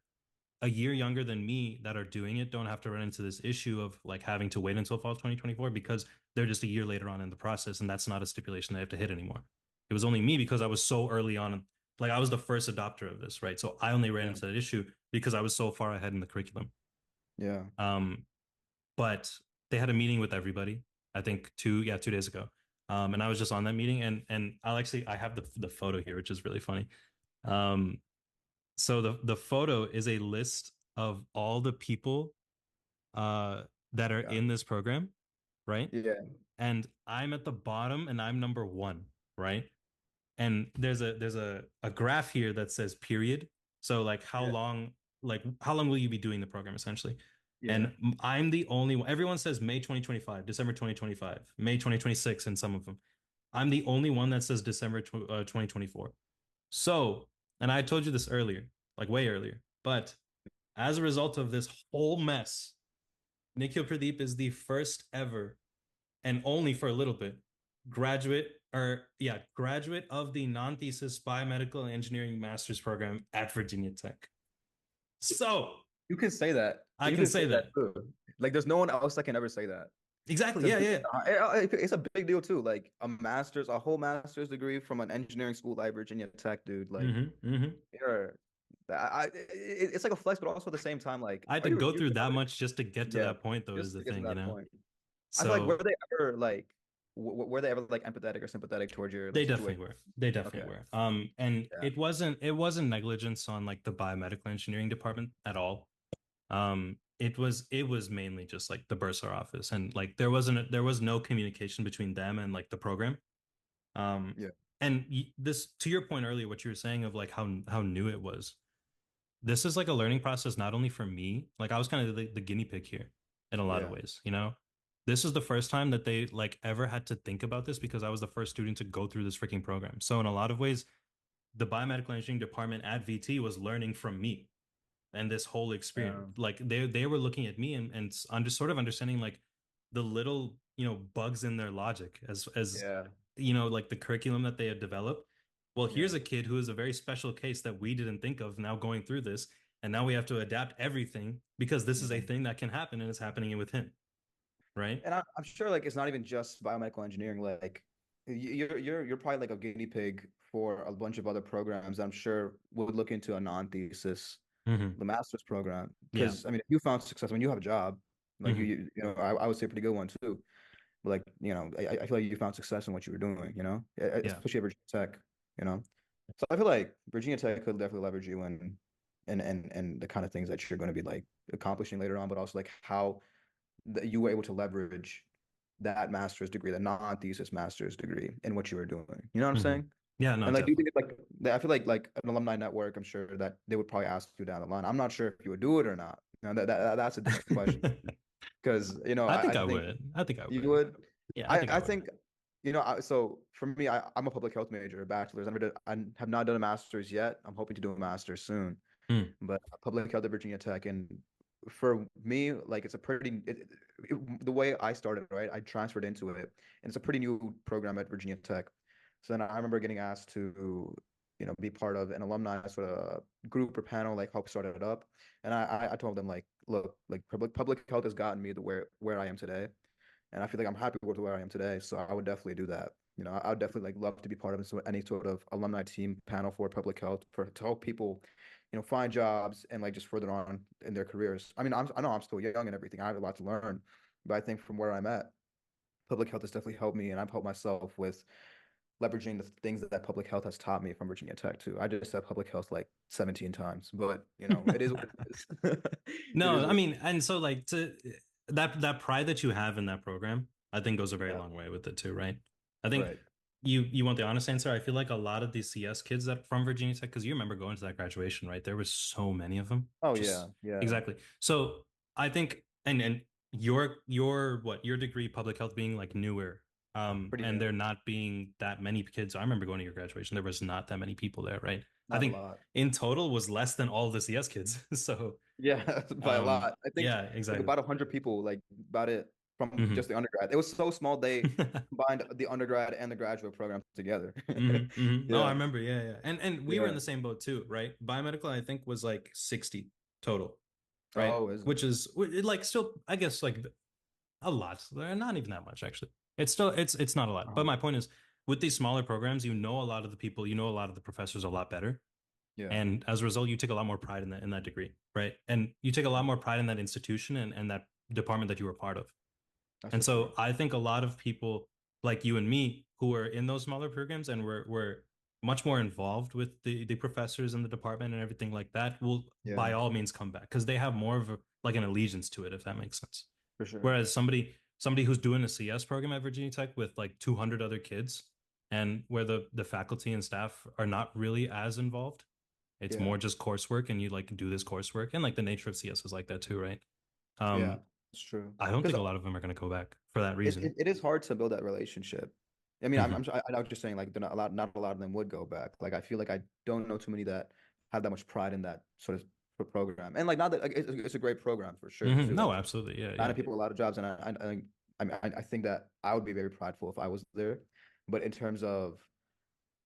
a year younger than me that are doing it don't have to run into this issue of like having to wait until fall 2024 because they're just a year later on in the process, and that's not a stipulation they have to hit anymore. It was only me because I was so early on, like I was the first adopter of this, right? So I only ran Yeah. into that issue because I was so far ahead in the curriculum. Yeah. um but they had a meeting with everybody, I think 2 days ago. And I was just on that meeting, and I have the photo here, which is really funny. um so the photo is a list of all the people that are Yeah. in this program, right? Yeah. And I'm at the bottom and I'm number one, right? And there's a graph here that says period. So Yeah. like how long will you be doing the program essentially? Yeah. And I'm the only one. Everyone says May 2025, December 2025, May 2026 in some of them. I'm the only one that says December 2024. So, and I told you this earlier, like way earlier, but as a result of this whole mess, Nikhil Pradeep is the first ever, and only for a little bit, graduate of the non-thesis biomedical engineering master's program at Virginia Tech. So You can say that. I You can can say say that that. too. Like, there's no one else that can ever say that. Exactly. It's a Yeah, big, yeah. it's a big deal too. Like a whole master's degree from an engineering school like Virginia Tech, dude. Like, Mm-hmm. you're, it's like a flex, but also at the same time, like, I had are to you, go you, through that much just to get to yeah, that point, though, is just the to get to thing, you that know? point. I feel like So were they ever like empathetic or sympathetic towards your like they definitely situation? were. They Okay, definitely were. And yeah, it wasn't negligence on like the biomedical engineering department at all. It was mainly just like the bursar office, and like there was no communication between them and like the program. Um, yeah, and this, to your point earlier, what you were saying of like how new it was. This is like a learning process not only for me, like I was kind of the guinea pig here. in a lot of Yeah. ways, you know? This is the first time that they like ever had to think about this because I was the first student to go through this freaking program. So in a lot of ways, the biomedical engineering department at VT was learning from me and this whole experience. Um, Like they were looking at me and under sort of understanding like the little, you know, bugs in their logic as yeah. you know, like the curriculum that they had developed. Well, here's Yeah. a kid who is a very special case that we didn't think of now going through this. And now we have to adapt everything because this is a Yeah. thing that can happen and it's happening with him. Right. And I'm sure like it's not even just biomedical engineering. Like you're probably like a guinea pig for a bunch of other programs. I'm sure would look into a non-thesis, Hmm. the master's program. Yeah. Because I mean, if you found success when you have a job, like Hmm. I would say a pretty good one too. But like I feel like you found success in what you were doing. Yeah. Especially at Virginia Tech. You know, so I feel like Virginia Tech could definitely leverage you in and the kind of things that you're going to be like accomplishing later on, but also like how that you were able to leverage that master's degree, the non-thesis master's degree in what you were doing. You know what I'm Hmm. saying? Yeah. No, And like, do you definitely. think it's like I feel like an alumni network, I'm sure that they would probably ask you down the line. I'm not sure if you would do it or not. That's a different question because I I think I think would. I think I you would. would. Yeah, I think I I would. think so for me, I'm a public health major, a bachelor's. I have not done a master's yet. I'm hoping to do a master's soon, Mm. but public health at Virginia Tech. And for me, like it's a the way I started, right? I transferred into it, and it's a pretty new program at Virginia Tech. So then I remember getting asked to, be part of an alumni sort of group or panel, like help start it up. And I told them like, look, like public health has gotten me to where I am today, and I feel like I'm happy with where I am today. So I would definitely do that. I would definitely like love to be part of any sort of alumni team panel for public health to help people, find jobs and like just further on in their careers. I mean, I know I'm still young and everything. I have a lot to learn, but I think from where I'm at, public health has definitely helped me, and I've helped myself with leveraging the things that public health has taught me from Virginia Tech too. I just said public health like 17 times, but it is what it is. It No, is I what mean, and so like to that pride that you have in that program, I think goes a very yeah, long way with it too, right? I think right. you want the honest answer. I feel like a lot of these CS kids that from Virginia Tech, because you remember going to that graduation, right? There was so many of them. Oh Just yeah, yeah. exactly. So I think and your what your degree public health being like newer, Pretty and new. there not being that many kids. I remember going to your graduation. There was not that many people there, right? I Not a think lot. in total was less than all the CS kids. So Yeah, by a lot. I think yeah, like exactly. about 100 people, like about it from Hmm. just the undergrad. It was so small they combined the undergrad and the graduate program together. Hmm. Hmm. No, I Yeah, remember. Yeah, yeah. And we were in yeah. the same boat too, right? Biomedical, I think, was like 60 total, right? Oh, is it? Which is like still, I guess, like a lot. Not even that much, actually. It's still it's not a lot. But Uh-huh. my point is, with these smaller programs, you know a lot of the people, you know a lot of the professors a lot better. Yeah, And as a result, you take a lot more pride in that degree, right? And you take a lot more pride in that institution and that department that you were part of. that's And for sure. so I think a lot of people like you and me who are in those smaller programs and were much more involved with the professors in the department and everything like that will by Yeah, all means come back because they have more of like an allegiance to it, if that makes sense. for sure. Whereas somebody who's doing a CS program at Virginia Tech with like 200 other kids and where the faculty and staff are not really as involved, it's Yeah, more just coursework and you like do this coursework and like the nature of CS is like that too, right? yeah, Um, it's true. I don't Because think a lot of them are going to go back for that reason. it is hard to build that relationship. I mean, Hmm. I was just saying like they're not a lot of them would go back. Like I feel like I don't know too many that have that much pride in that sort of program. And like not that like, it's a great program for sure Hmm. too. No, Like absolutely. Yeah, finding yeah. people a lot of jobs, and I think that I would be very prideful if I was there. But in terms of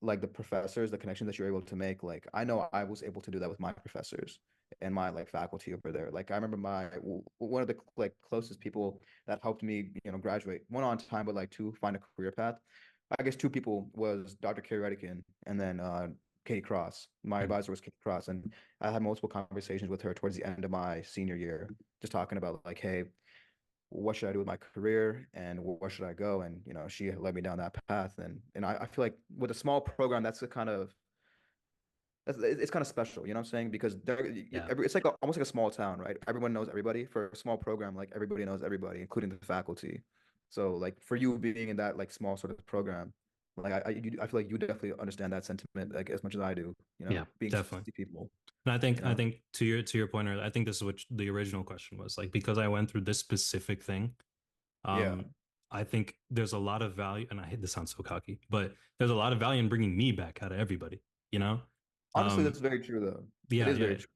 like the professors, the connections that you're able to make, like I know I was able to do that with my professors and my like faculty over there. Like I remember one of the like closest people that helped me, graduate, one on time, but like two find a career path. I guess two people was Dr. Carrie Redican and then Katie Cross. My Mhm. advisor was Katie Cross, and I had multiple conversations with her towards the end of my senior year, just talking about like, hey, what should I do with my career and where should I go? And she led me down that path. And I feel like with a small program, it's kind of special, you know what I'm saying? Because Yeah. it's like almost like a small town, right? Everyone knows everybody. For a small program, like everybody knows everybody, including the faculty. So like for you being in that like small sort of program, Like I feel like you definitely understand that sentiment like as much as I do, Yeah, being definitely. 60 people, And I you know. think to your point earlier, I think this is what the original question was like because I went through this specific thing. Yeah. Um, I think there's a lot of value, and I hate this sounds so cocky, but there's a lot of value in bringing me back out of everybody, you know? Honestly, that's Um, very true though. It yeah, is yeah, very yeah. true.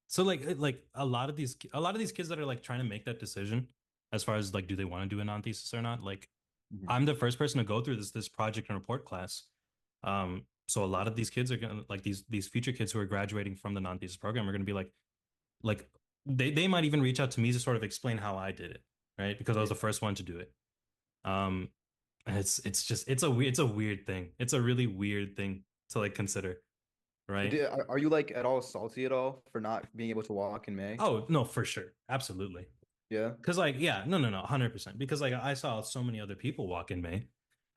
So like a lot of these kids that are like trying to make that decision as far as like do they want to do a non-thesis or not, like Mhm. I'm the first person to go through this project and report class. So a lot of these kids are gonna like these future kids who are graduating from the non-thesis program are gonna be like they might even reach out to me to sort of explain how I did it, right? Because I was Yeah. the first one to do it. Um, and it's just it's a weird thing. It's a really weird thing to like consider, right? Are you like at all salty at all for not being able to walk in May? Oh, no, for sure. Absolutely. Yeah. Cause like, yeah, no, 100%. Because like I saw so many other people walk in May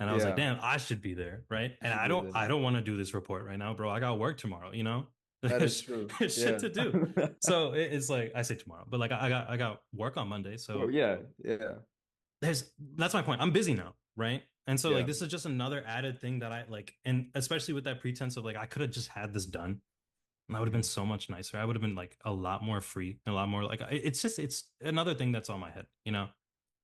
and I was like, Yeah. damn, I should be there, right? You And should be there. I don't want to do this report right now, bro. I got work tomorrow, you know? That is There's, true. there's shit Yeah. to do. So it's like I say tomorrow, but like I got work on Monday. Well, So yeah. Yeah. that's my point. I'm busy now, right? And so like Yeah. this is just another added thing that I like, and especially with that pretense of like I could have just had this done. And that would have been Mhm. so much nicer. I would have been like a lot more free, a lot more like it's just it's another thing that's on my head, you know?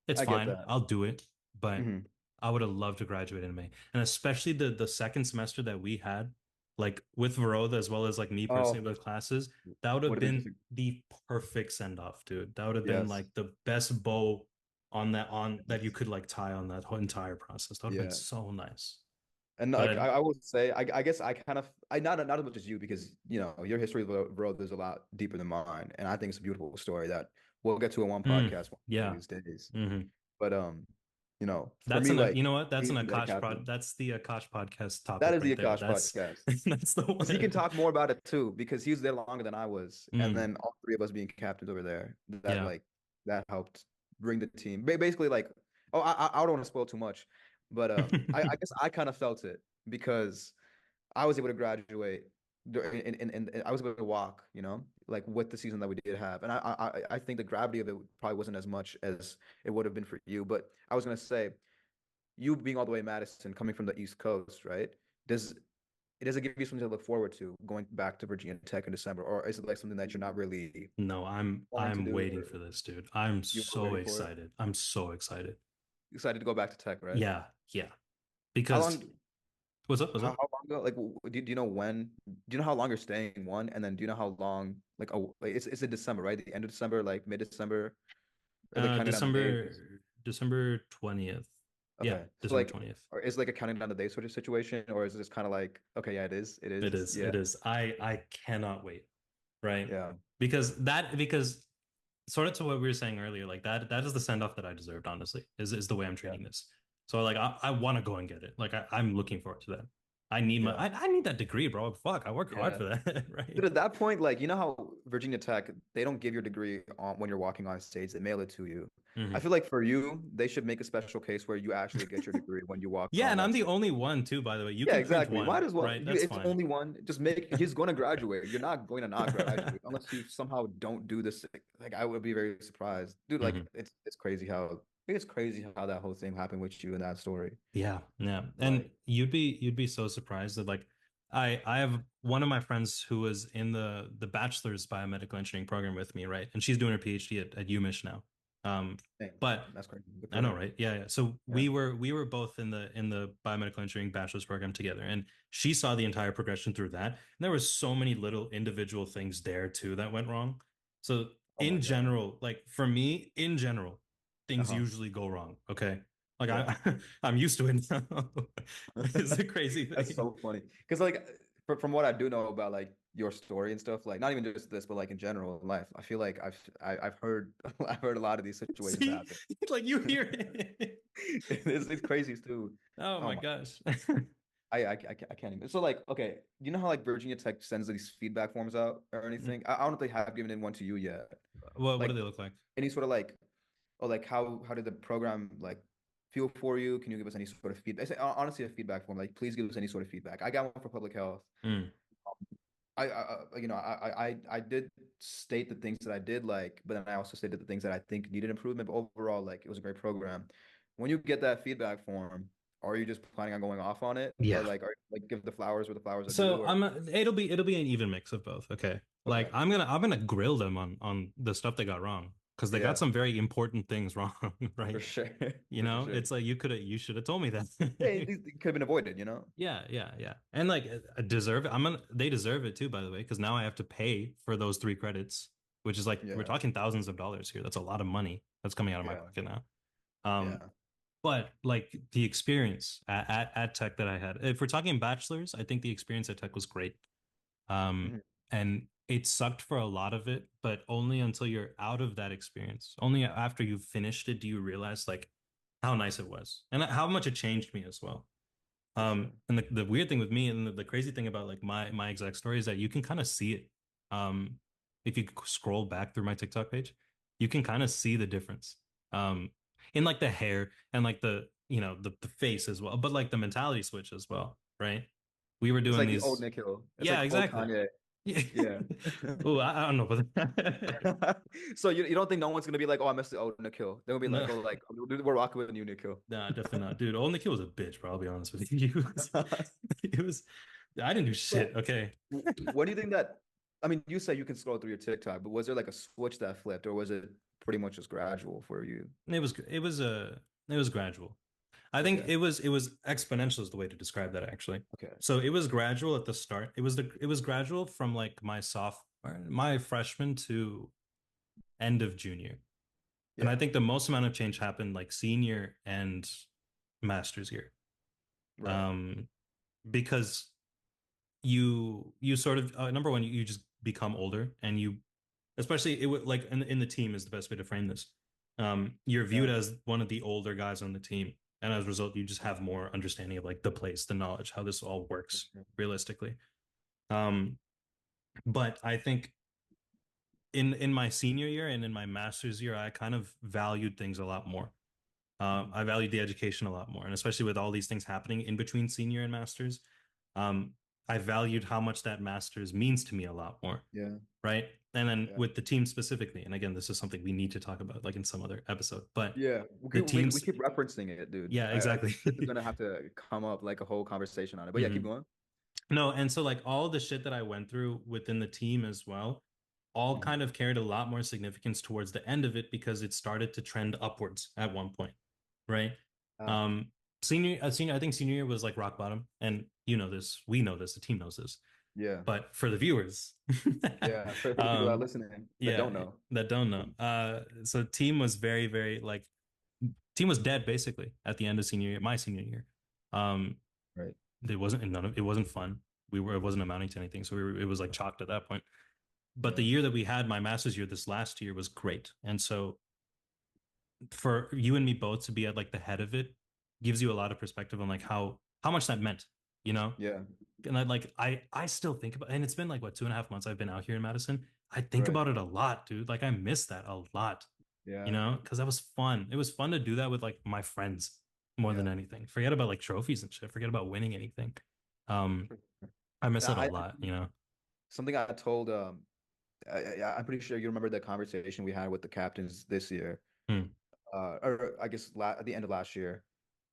It's I get fine. that. I'll do it, but Hmm. I would have loved to graduate in May. And especially the second semester that we had, like with Varotha as well as like me personally Oh, with classes, that would would have have been been just the perfect send off, dude. That would have been yes. like the best bow on that you could like tie on that whole entire process. That would have been Yeah. so nice. And like But I would say, I guess I kind of I not as much as you because your history of the world is a lot deeper than mine, and I think it's a beautiful story that we'll get to in one podcast one of yeah. these days. Hmm. But for me, like You know what? That's an being that Akash captain, that's the Akash podcast that topic is the right there. Akash That's podcast. that's the Because he can one. talk more about it too, because he was there longer than I was, and Mm, then all three of us being captains over there, yeah. that helped bring the team. Basically, like, oh, I don't want to spoil too much, but I guess I kind of felt it because I was able to graduate, and I was able to walk, like with the season that we did have, and I think the gravity of it probably wasn't as much as it would have been for you. But I was gonna say, you being all the way in Madison, coming from the East Coast, right? Does it doesn't give you something to look forward to going back to Virginia Tech in December, or is it like something that you're not really No, wanting to I'm do, waiting or for this, dude. I'm you are so ready for it? excited. I'm so excited. Excited to go back to Tech, right? Yeah, yeah. How Because long? what's up? What's up? How long ago? Like, do you know when? Do you know how long you're staying? One, and then do you know how long? Like, oh, like it's in December, right? The end of December, like mid December, or like counting down the days. December 20th. Yeah, Okay, so December like, 20th. or is it like a counting down the days sort of situation, or is it just kind of like, okay, yeah, it It is, is. yeah, It is. I cannot wait. Right? yeah, Because sort of to what we were saying earlier, like that is the send off that I deserved, honestly, is the way I'm yeah, treating this. So like I want to go and get it. Like I'm looking forward to that. yeah, I need that degree, bro. Fuck, I work hard yeah. for that, But right? at that point, like how Virginia Tech, they don't give your degree on when you're walking on stage, they mail it to you. I Hmm. feel like for you, they should make a special case where you actually get your degree when you walk Yeah, on and I'm that the stage. only one too, by the way. You Yeah, can print exactly. Might one, as well. right? That's It's fine. only one. Just make. He's going to graduate. You're not going to not graduate unless you somehow don't do this. Like I would be very surprised, dude. Like Hmm. it's crazy how it's crazy how that whole thing happened with you in that story. Yeah, yeah. Like, And you'd be so surprised that like I have one of my friends who was in the bachelor's biomedical engineering program with me, right? And she's doing her PhD at UMich now. Um, dang, but that's crazy. Good I for know, her. right? Yeah, yeah. So Yeah. we were both in the biomedical engineering bachelor's program together, and she saw the entire progression through that. And there was so many little individual things there too that went wrong. So Oh my in God. general, like for me, in general, things Uh-huh. usually go wrong. Okay. Like Yeah. I'm used to it now. It's a crazy That's thing. so funny. Because like from what I do know about like your story and stuff, like not even just this, but like in general in life, I feel like I've heard I've heard a lot of these situations See, happen. like you hear it. It's crazy too. Oh Oh my my, gosh. I can't even. So like, okay, you know how like Virginia Tech sends these feedback forms out or anything? I don't know if they have given in one to you yet. What do Like they look like? any sort of like, oh, like how did the program like feel for you? Can you give us any sort of feedback? Honestly, a feedback form. Like, please give us any sort of feedback. I got one for public health. Mm, I did state the things that I did like, but then I also stated the things that I think needed improvement. But overall, like it was a great program. When you get that feedback form, are you just planning on going off on it, or Yeah. like are like give the flowers where the flowers are due, So or it'll be an even mix of both. Okay. Like okay, I'm gonna grill them on the stuff they got wrong because they got yeah, some very important things wrong, for right? sure, You for know, sure. it's like you should have told me Yeah, that. it could have been avoided, Yeah, yeah, yeah. And like deserve it. They deserve it too, by the way, because now I have to pay for those 3 credits, which is like we're Yeah, talking thousands of dollars here. That's a lot of money that's coming out of my yeah, pocket now. Um, yeah. but like the experience at Tech that I had, if we're talking bachelor's, I think the experience at Tech was great. Mhm. And it sucked for a lot of it, but only until you're out of that experience. Only after you've finished it do you realize like how nice it was and how much it changed me as well. For sure. And the weird thing with me and the crazy thing about like my exact story is that you can kind of see it. Um, if you scroll back through my TikTok page, you can kind of see the difference. Um, in like the hair and like the face as well, but like the mentality switch as well, right? We were It's doing like the old these, Nikhil. It's yeah, like old exactly. Kanye. Yeah. Yeah. Oh, I don't know, but So you don't think no one's gonna be like, oh, I missed the old Nikhil? They'll be no, like, oh, like we're rocking with you, Nikhil. nah, definitely not, dude. Old Nikhil was a bitch, bro. I'll be honest with you. It was, I didn't do shit. So Okay. what do you think that? I mean, you say you can scroll through your TikTok, but was there like a switch that flipped, or was it pretty much just gradual for you? It was gradual. I think Okay. it was exponential is the way to describe that actually. Okay. So it was gradual at the start. It was gradual from like my freshman to end of junior. And I Yeah. think the most amount of change happened like senior and master's year. Right. Um, because you sort of number one, you just become older and you especially it would like in the team is the best way to frame this. You're viewed Yeah. as one of the older guys on the team, and as a result, you just have more understanding of like the place, the knowledge, how this all For works sure. realistically. Um, but I think in my senior year and in my master's year, I kind of valued things a lot more. Mhm. I valued the education a lot more, and especially with all these things happening in between senior and masters, um, I valued how much that masters means to me a lot more, Yeah. right? And then Yeah. with the team specifically, and again, this is something we need to talk about like in some other episode, but Yeah. the We teams, keep referencing it, dude. yeah, I exactly. this is gonna have to come up like a whole conversation on it. But yeah, keep Mhm. going. No, and so like all the shit that I went through within the team as well, all Mhm. kind of carried a lot more significance towards the end of it because it started to trend upwards at one point, right? Ah, Um, I think senior year was like rock bottom, and you know this, we know this, the team knows this, yeah. but for the viewers, Yeah. For the people that are um, listening that don't yeah, know. that don't know. So team was very, very like team was dead basically at the end of senior year, my senior year. Um, Right. it wasn't fun. It wasn't amounting to anything. So it was like chalked at that point. But the Yeah. year that we had my master's year this last year was great. And so for you and me both to be at like the head of it gives you a lot of perspective on like how much that meant, you know? Yeah. And I still think about and it's been like what 2.5 months I've been out here in Madison. I think Right. about it a lot, dude. Like I miss that a lot, you Yeah. know, because that was fun. It was fun to do that with like my friends more than Yeah. anything. Forget about like trophies and shit. Forget about winning anything. Um, I miss it a I lot, you know. something I told I'm pretty sure you remember the conversation we had with the captains this year. Hmm. Or I guess la at the end of last year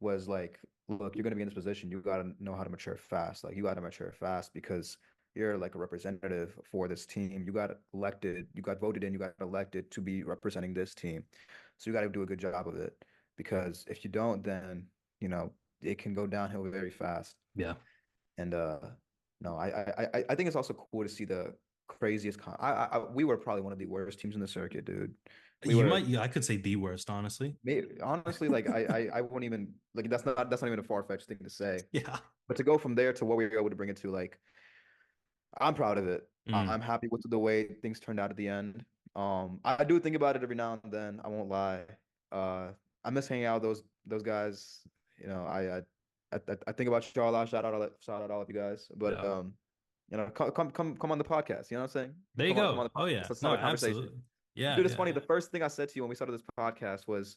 was like, look, you're going to be in this position. You got to know how to mature fast. Like you got to mature fast because you're like a representative for this team. You got elected, you got voted in, you got elected to be representing this team. So you got to do a good job of it because if you don't, then, it can go downhill very fast. Yeah. And no, I think it's also cool to see the craziest we were probably one of the worst teams in the circuit, dude. We You were might, yeah, I could say the worst, honestly. Maybe, honestly, like I wouldn't even like that's not even a far-fetched thing to say. Yeah. But to go from there to what we were able to bring it to, like I'm proud of it. Mm, I'm happy with the way things turned out at the end. I do think about it every now and then. I won't lie. I miss hanging out with those guys. I think about y'all a lot. Shout out all of you guys. But yeah. come on the podcast. You know what I'm saying? There you Come on go. the Oh podcast. yeah. Let's have No, a conversation. absolutely. Yeah, Dude, it's yeah, funny. yeah. The first thing I said to you when we started this podcast was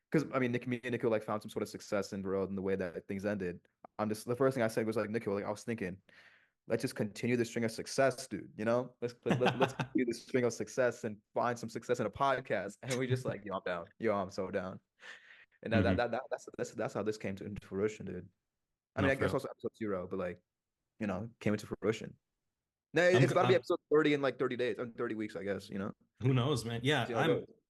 because I mean, me and Nico like found some sort of success in the world and the way that things ended. The first thing I said was like, Nico, like I was thinking, let's just continue the string of success, dude. Let's continue the string of success and find some success in a podcast. And we just like, yo, I'm down. Yo, I'm so down. And Hmm. that's how this came to into fruition, dude. I mean, No, I for guess real. also episode zero, but like, came into fruition. No, I'm, it's about to be I'm episode 30 in like 30 days, or 30 weeks, I guess, you know? who knows, man. Yeah, See how it I'm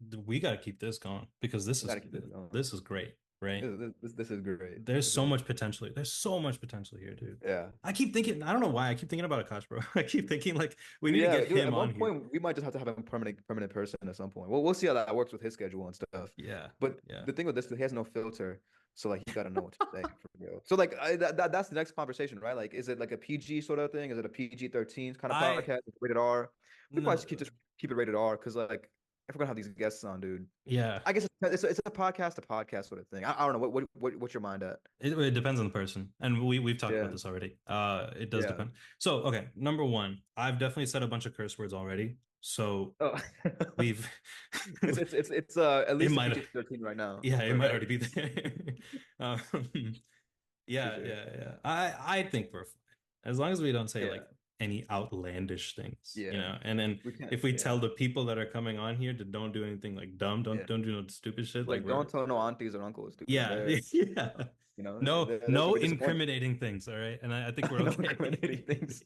goes. we got to keep this going because We gotta keep this going. this is great, right? This is great. There's This so is much potential. There's so much potential here, dude. yeah. I keep thinking, I don't know why I keep thinking about Akash, bro. I keep thinking like we need to Yeah, get dude, him at on one here. point we might just have to have a permanent person at some point. Well, we'll see how that works with his schedule and stuff. Yeah. But Yeah. the thing with this, he has no filter, so like you got to know what to say for real. So like that's the next conversation, right? Like, is it like a PG sort of thing? Is it a PG-13 kind of I podcast? Rated R? We probably should no, keep it rated R because like if we're gonna have these guests on, dude, yeah. I guess it's a podcast sort of thing. I don't know what's your mind at? It depends on the person. And we've talked about Yeah, this already. It does yeah. depend. So, okay, number one, I've definitely said a bunch of curse words already. So Oh, we've it's at it least a might PG-13 right now, yeah, it might right? already be there. um, For yeah, sure. yeah, yeah. I think we're fine. As long as we don't say Yeah, like any outlandish things, yeah. And then We can't. if we Yeah, tell the people that are coming on here to don't do anything like dumb, yeah. don't do no stupid shit, like Like, don't we're tell no aunties or uncles, dude. yeah, yeah. No, They're gonna no be disappointed. incriminating things, all right? And I think we're No incriminating okay. things.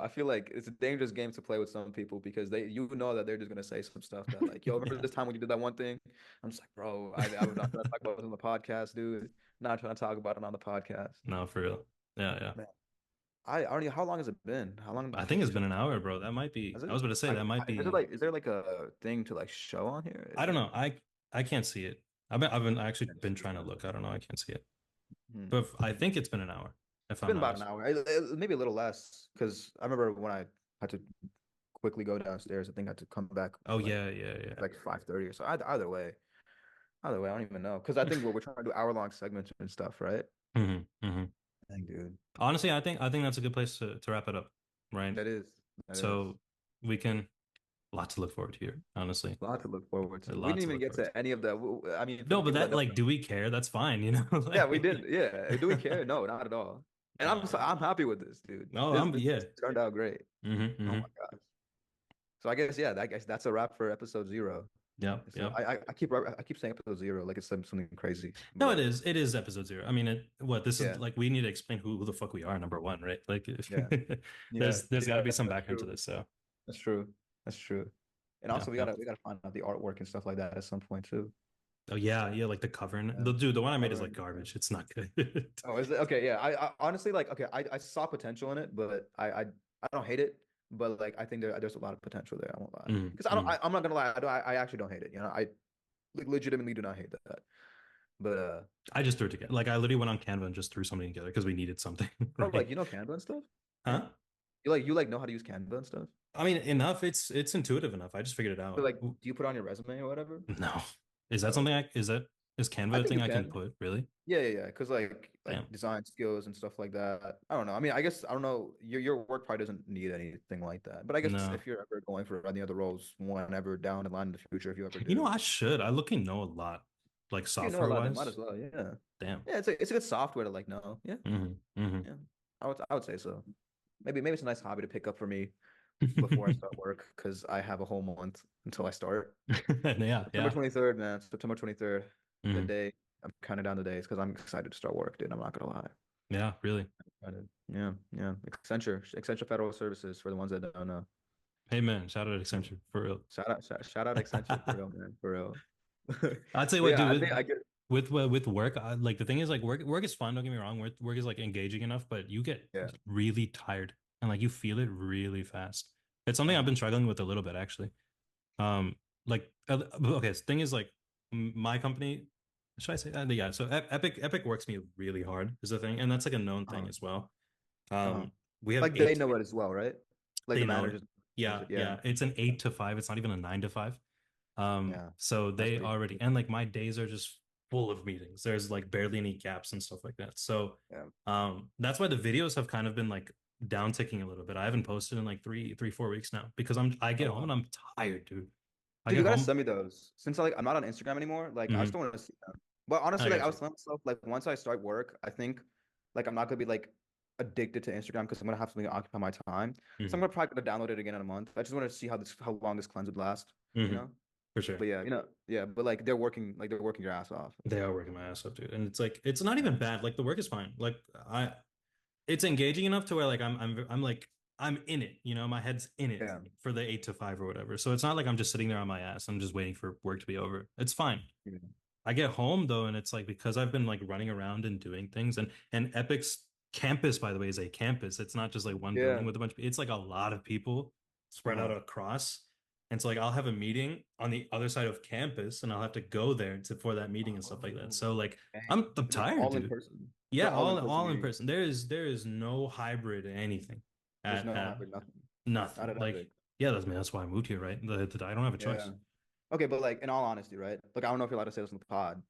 I feel like it's a dangerous game to play with some people because you know that they're just gonna say some stuff that like, yo, remember Yeah. this time when you did that one thing? I'm just like, bro, I'm not gonna talk about it on the podcast, dude. Not trying to talk about it on the podcast. No, for real. Yeah, yeah. Man, I already. How long has it been? How long I has think the it's show? been an hour, bro. That might be. Has I it? was about to say that might be. Is there like a thing to like show on here? I don't know. I can't see it. I've been actually Let's been see, trying to man. look. I don't know. I can't see it. But I Hmm. think it's been an hour, if It's I'm been not about an mistaken. hour, maybe a little less, because I remember when I had to quickly go downstairs. I think I had to come back Oh yeah, yeah, yeah. like 5:30 or so. Either way, I don't even know because I think we're trying to do hour-long segments and stuff, right? Hmm. Dang, dude, Honestly, I think that's a good place to wrap it up, right? that is So we can a lot to look forward to here, honestly. a lot to look forward A to. We lot didn't to even look get forward to. to any of the. I mean, for the No, but people that that don't like, know, do we care? That's fine, you know? yeah, we Like, did. Yeah, do we care? No, not at all. And no, I'm happy with this, dude. no, This I'm this, yeah. this turned out great. Hmm. Oh Hmm. my gosh. So I guess yeah, I guess that's a wrap for episode zero. Yep, So yep. I keep saying episode zero like it's something crazy, No, it but is. It is episode zero. I mean, what this is yeah, like. We need to explain who the fuck we are. Number one, right? Like, yeah, yeah, there's got to yeah. be some That's background to true. this. So, That's true. That's true. And yeah, also yeah. we gotta find out the artwork and stuff like that at some point too. Oh yeah, yeah. Like the cover Yeah. the dude, the one I made is like Covering, yeah. garbage. It's not good. Oh, is it okay? Yeah, I honestly like okay. I saw potential in it, but I don't hate it. But like I think there's a lot of potential there. I won't lie Mm, because mm. I'm not gonna lie. I actually don't hate it. I like, legitimately do not hate that. But I just threw it together. Like I literally went on Canva and just threw something together because we needed something, oh, like right? Canva and stuff. Huh? You like know how to use Canva and stuff. I mean, enough. It's intuitive enough. I just figured it But out. like, do you put on your resume or whatever? No, is that Oh, something? Is I Canva a think thing you I can can. put? Really? Yeah, yeah, yeah. Because like Damn. design skills and stuff like that. I don't know. I mean, I guess I don't know. Your work probably doesn't need anything like that. But I guess No. if you're ever going for any other roles, whenever down the line in the future, if you ever You know, do, I should. I looking know a lot, like if you know a software lot, then might wise. as well. Yeah, Damn. yeah. It's a good software to like know. Yeah, Hmm. yeah. I would say so. Maybe it's a nice hobby to pick up for me before I start work because I have a whole month until I start. Yeah, September yeah. 23rd, man. September 23rd, the Hmm. day. I'm counting down the days because I'm excited to start work, dude. I'm not gonna lie. Yeah, really. Excited. Yeah, yeah. Accenture Federal Services for the ones that don't know. Hey man, shout out Yeah. Accenture for real. Shout out Accenture for real, man, for real. I'd say But what, yeah, dude, I think I get with work, like the thing is like work is fun, don't get me wrong. Work is like engaging enough, but you get yeah. really tired and like you feel it really fast. It's something I've Mhm. been struggling with a little bit actually. Like okay, so thing is like my company, should I say that? Yeah, so Epic works me really hard is the thing, and that's like a known thing Uh-huh. as well. Uh-huh. We have Like they eight. know it as well, right? Like They the know it. managers knows Yeah, it. Yeah. yeah. It's an 8 to 5. It's not even a 9 to 5. Yeah. So That's they pretty already and like my days are just full of meetings. There's like barely any gaps and stuff like that. So yeah. that's why the videos have kind of been like down ticking a little bit. I haven't posted in like 4 weeks now because I get Oh home and wow. I'm tired, dude. I Dude, get you gotta home. send me those. Since I'm not on Instagram anymore, like I Mhm. still want to see them. But I honestly, like I got was you. telling myself, like once I start work, I think like I'm not gonna be like addicted to Instagram because I'm gonna have something to occupy my time. So I'm Hmm. gonna probably gonna download it again in a month. I just want to see how long this cleanse would last, you Hmm. know? for sure. But yeah, yeah, but like they're working your ass off. They are working my ass off, dude. And it's like it's not Yeah. even bad. Like the work is fine. Like I it's engaging enough to where like I'm like I'm in it, you know, my head's in it Yeah. for the 8 to 5 or whatever. So it's not like I'm just sitting there on my ass. I'm just waiting for work to be over. It's fine. Yeah. I get home though, and it's like because I've been like running around and doing things, and Epic's campus, by the way, is a campus. It's not just like one building Yeah. with a bunch of, it's like a lot of people spread out Uh-huh. across. And so like I'll have a meeting on the other side of campus and I'll have to go there to for that meeting and stuff like that. Oh, So like dang. I'm They're tired, all in dude. person. Yeah, They're all in person all in meetings. person. There is no hybrid anything There's no at hybrid, nothing. Not nothing. at Like Epic. yeah, that's why I moved here, right? I don't have a choice. Yeah. Okay, but like in all honesty, right? Like I don't know if you're allowed to say this in the pod,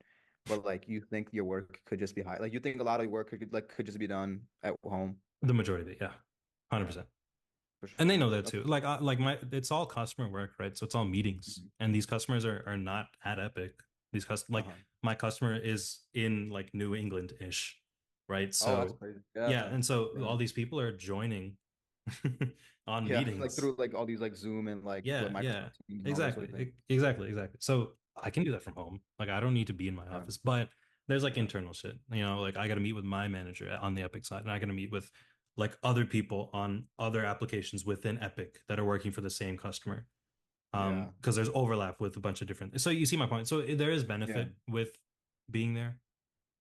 but like you think your work could just be high. Like you think a lot of your work could just be done at home. The majority of it, yeah, Yeah, 100%. for And they sure. know that Okay. too. Like my it's all customer work, right? So it's all meetings, Mhm. and these customers are not at Epic. Like Uh-huh. my customer is in like New England ish, right? Oh, that's So crazy. yeah, Yeah. and so Yeah. all these people are joining on Yeah. Like meetings. through like all these like Zoom and like what Yeah, yeah, Microsoft Teams and all this sort of thing. exactly. So I can do that from home. Like I don't need to be in my Yeah. office, but there's like Yeah. internal shit. You know, like I got to meet with my manager on the Epic side, and I got to meet with like other people on other applications within Epic that are working for the same customer. Yeah. Because there's overlap with a bunch of different. So you see my point. So there is Yeah. benefit with being there.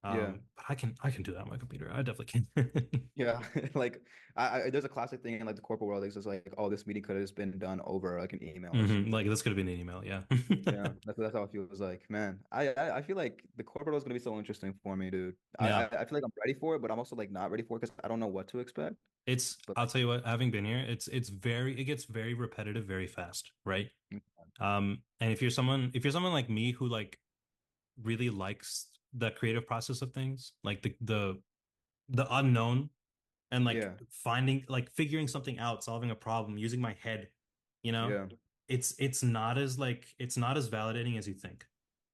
Yeah. But I can do that on my computer. I definitely can. Yeah. Like there's a classic thing in like the corporate world. It's just like, oh, this meeting could have just been done over like an email or Like something. this could have been an email. Yeah. Yeah, that's how it feels like, man. I feel like the corporate role is gonna be so interesting for me, dude. Yeah. I feel like I'm ready for it, but I'm also like not ready for it because I don't know what to expect. But I'll tell you what, having been here, it gets very repetitive very fast, right? like, And if you're someone like me who like really likes the creative process of things, like the unknown and like yeah, figuring something out, solving a problem, using my head, you know, yeah, it's not as validating as you think.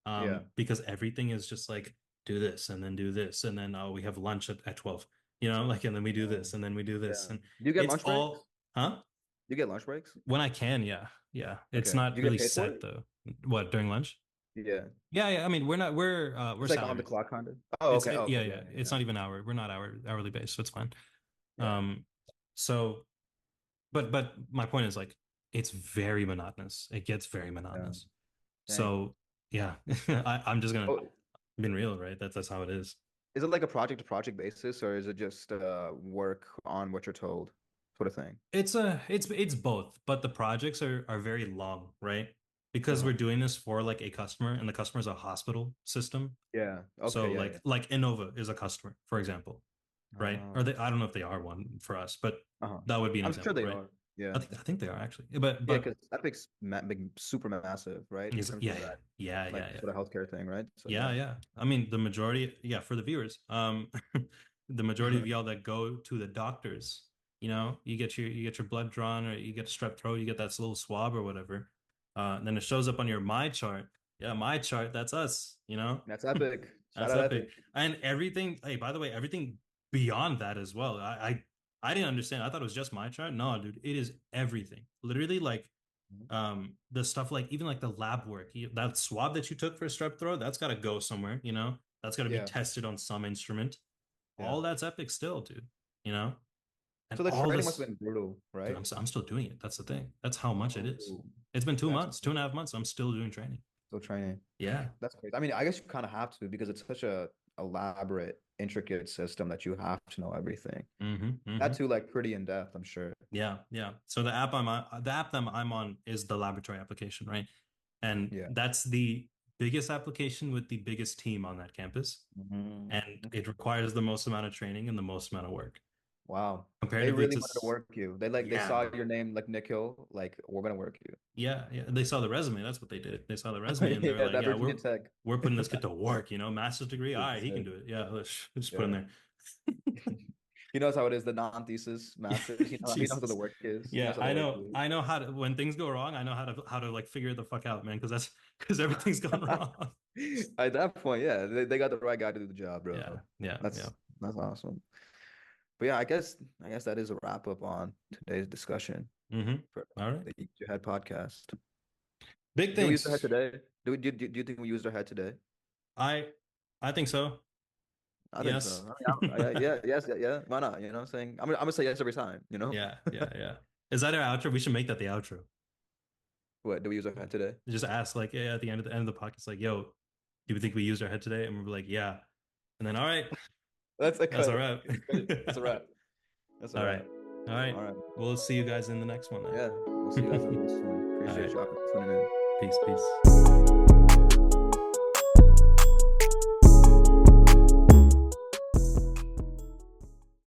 yeah. Because everything is just like do this and then do this and then oh we have lunch at 12, you know, like and then we do Yeah, this and then we do this yeah. and Do you get it's lunch breaks? all huh? Do you get lunch breaks? When I can, yeah. Yeah. It's Okay. Do not you get really paid for set it? though. What, during lunch? Yeah. Yeah, yeah. I mean, we're It's like on the salaried. clock kind of. Oh, okay. Oh, Yeah, okay. Yeah, yeah. yeah, It's yeah. not even hour. We're not hourly based, so it's fine. Yeah. Um, so but my point is like it's very monotonous. It gets very Yeah. monotonous. Dang. So yeah, I'm just gonna Oh, been real, right? That's how it is. is it like a project to project basis, or is it just work on what you're told, sort of thing? It's both, but the projects are very long, right? Because we're Uh-huh. doing this for like a customer, and the customer is a hospital system. Yeah. So Okay. Yeah. Yeah. like Innova is a customer, for example, right? Or Oh. they I don't know if they are one for us, but Uh-huh. that would be an I'm sure example, they right? are. Yeah. I think they are actually, Yeah, but because Epic's big, super massive, right? In terms yeah, of that, like yeah. sort of healthcare thing, right? So Yeah, yeah. yeah. I mean, the majority, yeah, for the viewers, the majority of y'all that go to the doctors, you know, you get your blood drawn or you get a strep throat, you get that little swab or whatever. And then it shows up on your my chart. Yeah, my chart, that's us, you know? That's Epic. Shout That's out epic. Epic. And everything, hey, by the way, everything beyond that as well. I didn't understand. I thought it was just my chart. No, dude, it is everything. Literally like the stuff like even like the lab work that swab that you took for strep throat that's got to go somewhere, you know, that's got to be Yeah, tested on some instrument. yeah. All that's epic still, dude, you know. And So the all training must have this, been brutal, dude, right? I'm still doing it. That's the thing. That's how much it is. Oh, It's been two that's months 2.5 months, I'm still doing training. still training. Yeah. That's crazy. I mean, I guess you kind of have to because it's such a elaborate, intricate system that you have to know everything. That Mm-hmm. too, like pretty in depth, I'm sure. Yeah. So the app that I'm on is the laboratory application, right? And Yeah. that's the biggest application with the biggest team on that campus, Mhm. and it requires the most amount of training and the most amount of work Wow. They comparatively really to wanted to work you. They yeah, saw bro. your name like Nikhil, like we're gonna work you. Yeah. They saw the resume. That's what they did. They saw the resume and they were Yeah, like, that yeah, Virginia Tech. we're putting this kid to work, you know, master's degree. All right, he can Sick. do it. Yeah, let's just put him Yeah. there. He knows how it is, the non-thesis masters. He knows what the Jesus. work is. He Yeah, knows how the work is. I know how to when things go wrong, I know how to like figure the fuck out, man, because because everything's gone wrong. At that point, yeah, they got the right guy to do the job, Yeah, bro. yeah. That's awesome. But yeah, I guess that is a wrap up on today's discussion Mm-hmm. for All right. the Eat Your Head podcast. Big Did we use our head things. today? Do you think we used our head today? I I think so. I think Yes. so. Yeah, yes, yeah, yeah. Why not? You know what I'm saying? I'm gonna say yes every time, you know? Yeah, yeah, yeah. Is that our outro? We should make that the outro. What, do we use our head today? Just ask like yeah, at the end of the podcast, like, yo, do we think we used our head today? And we'll be like, yeah. And then all right, That's a that's all cut. right. That's a wrap. That's a All right. wrap. All right. All right. We'll see you guys in the next one Yeah. We'll see you guys in the then. next one. All Appreciate right. y'all for tuning in. Peace, peace.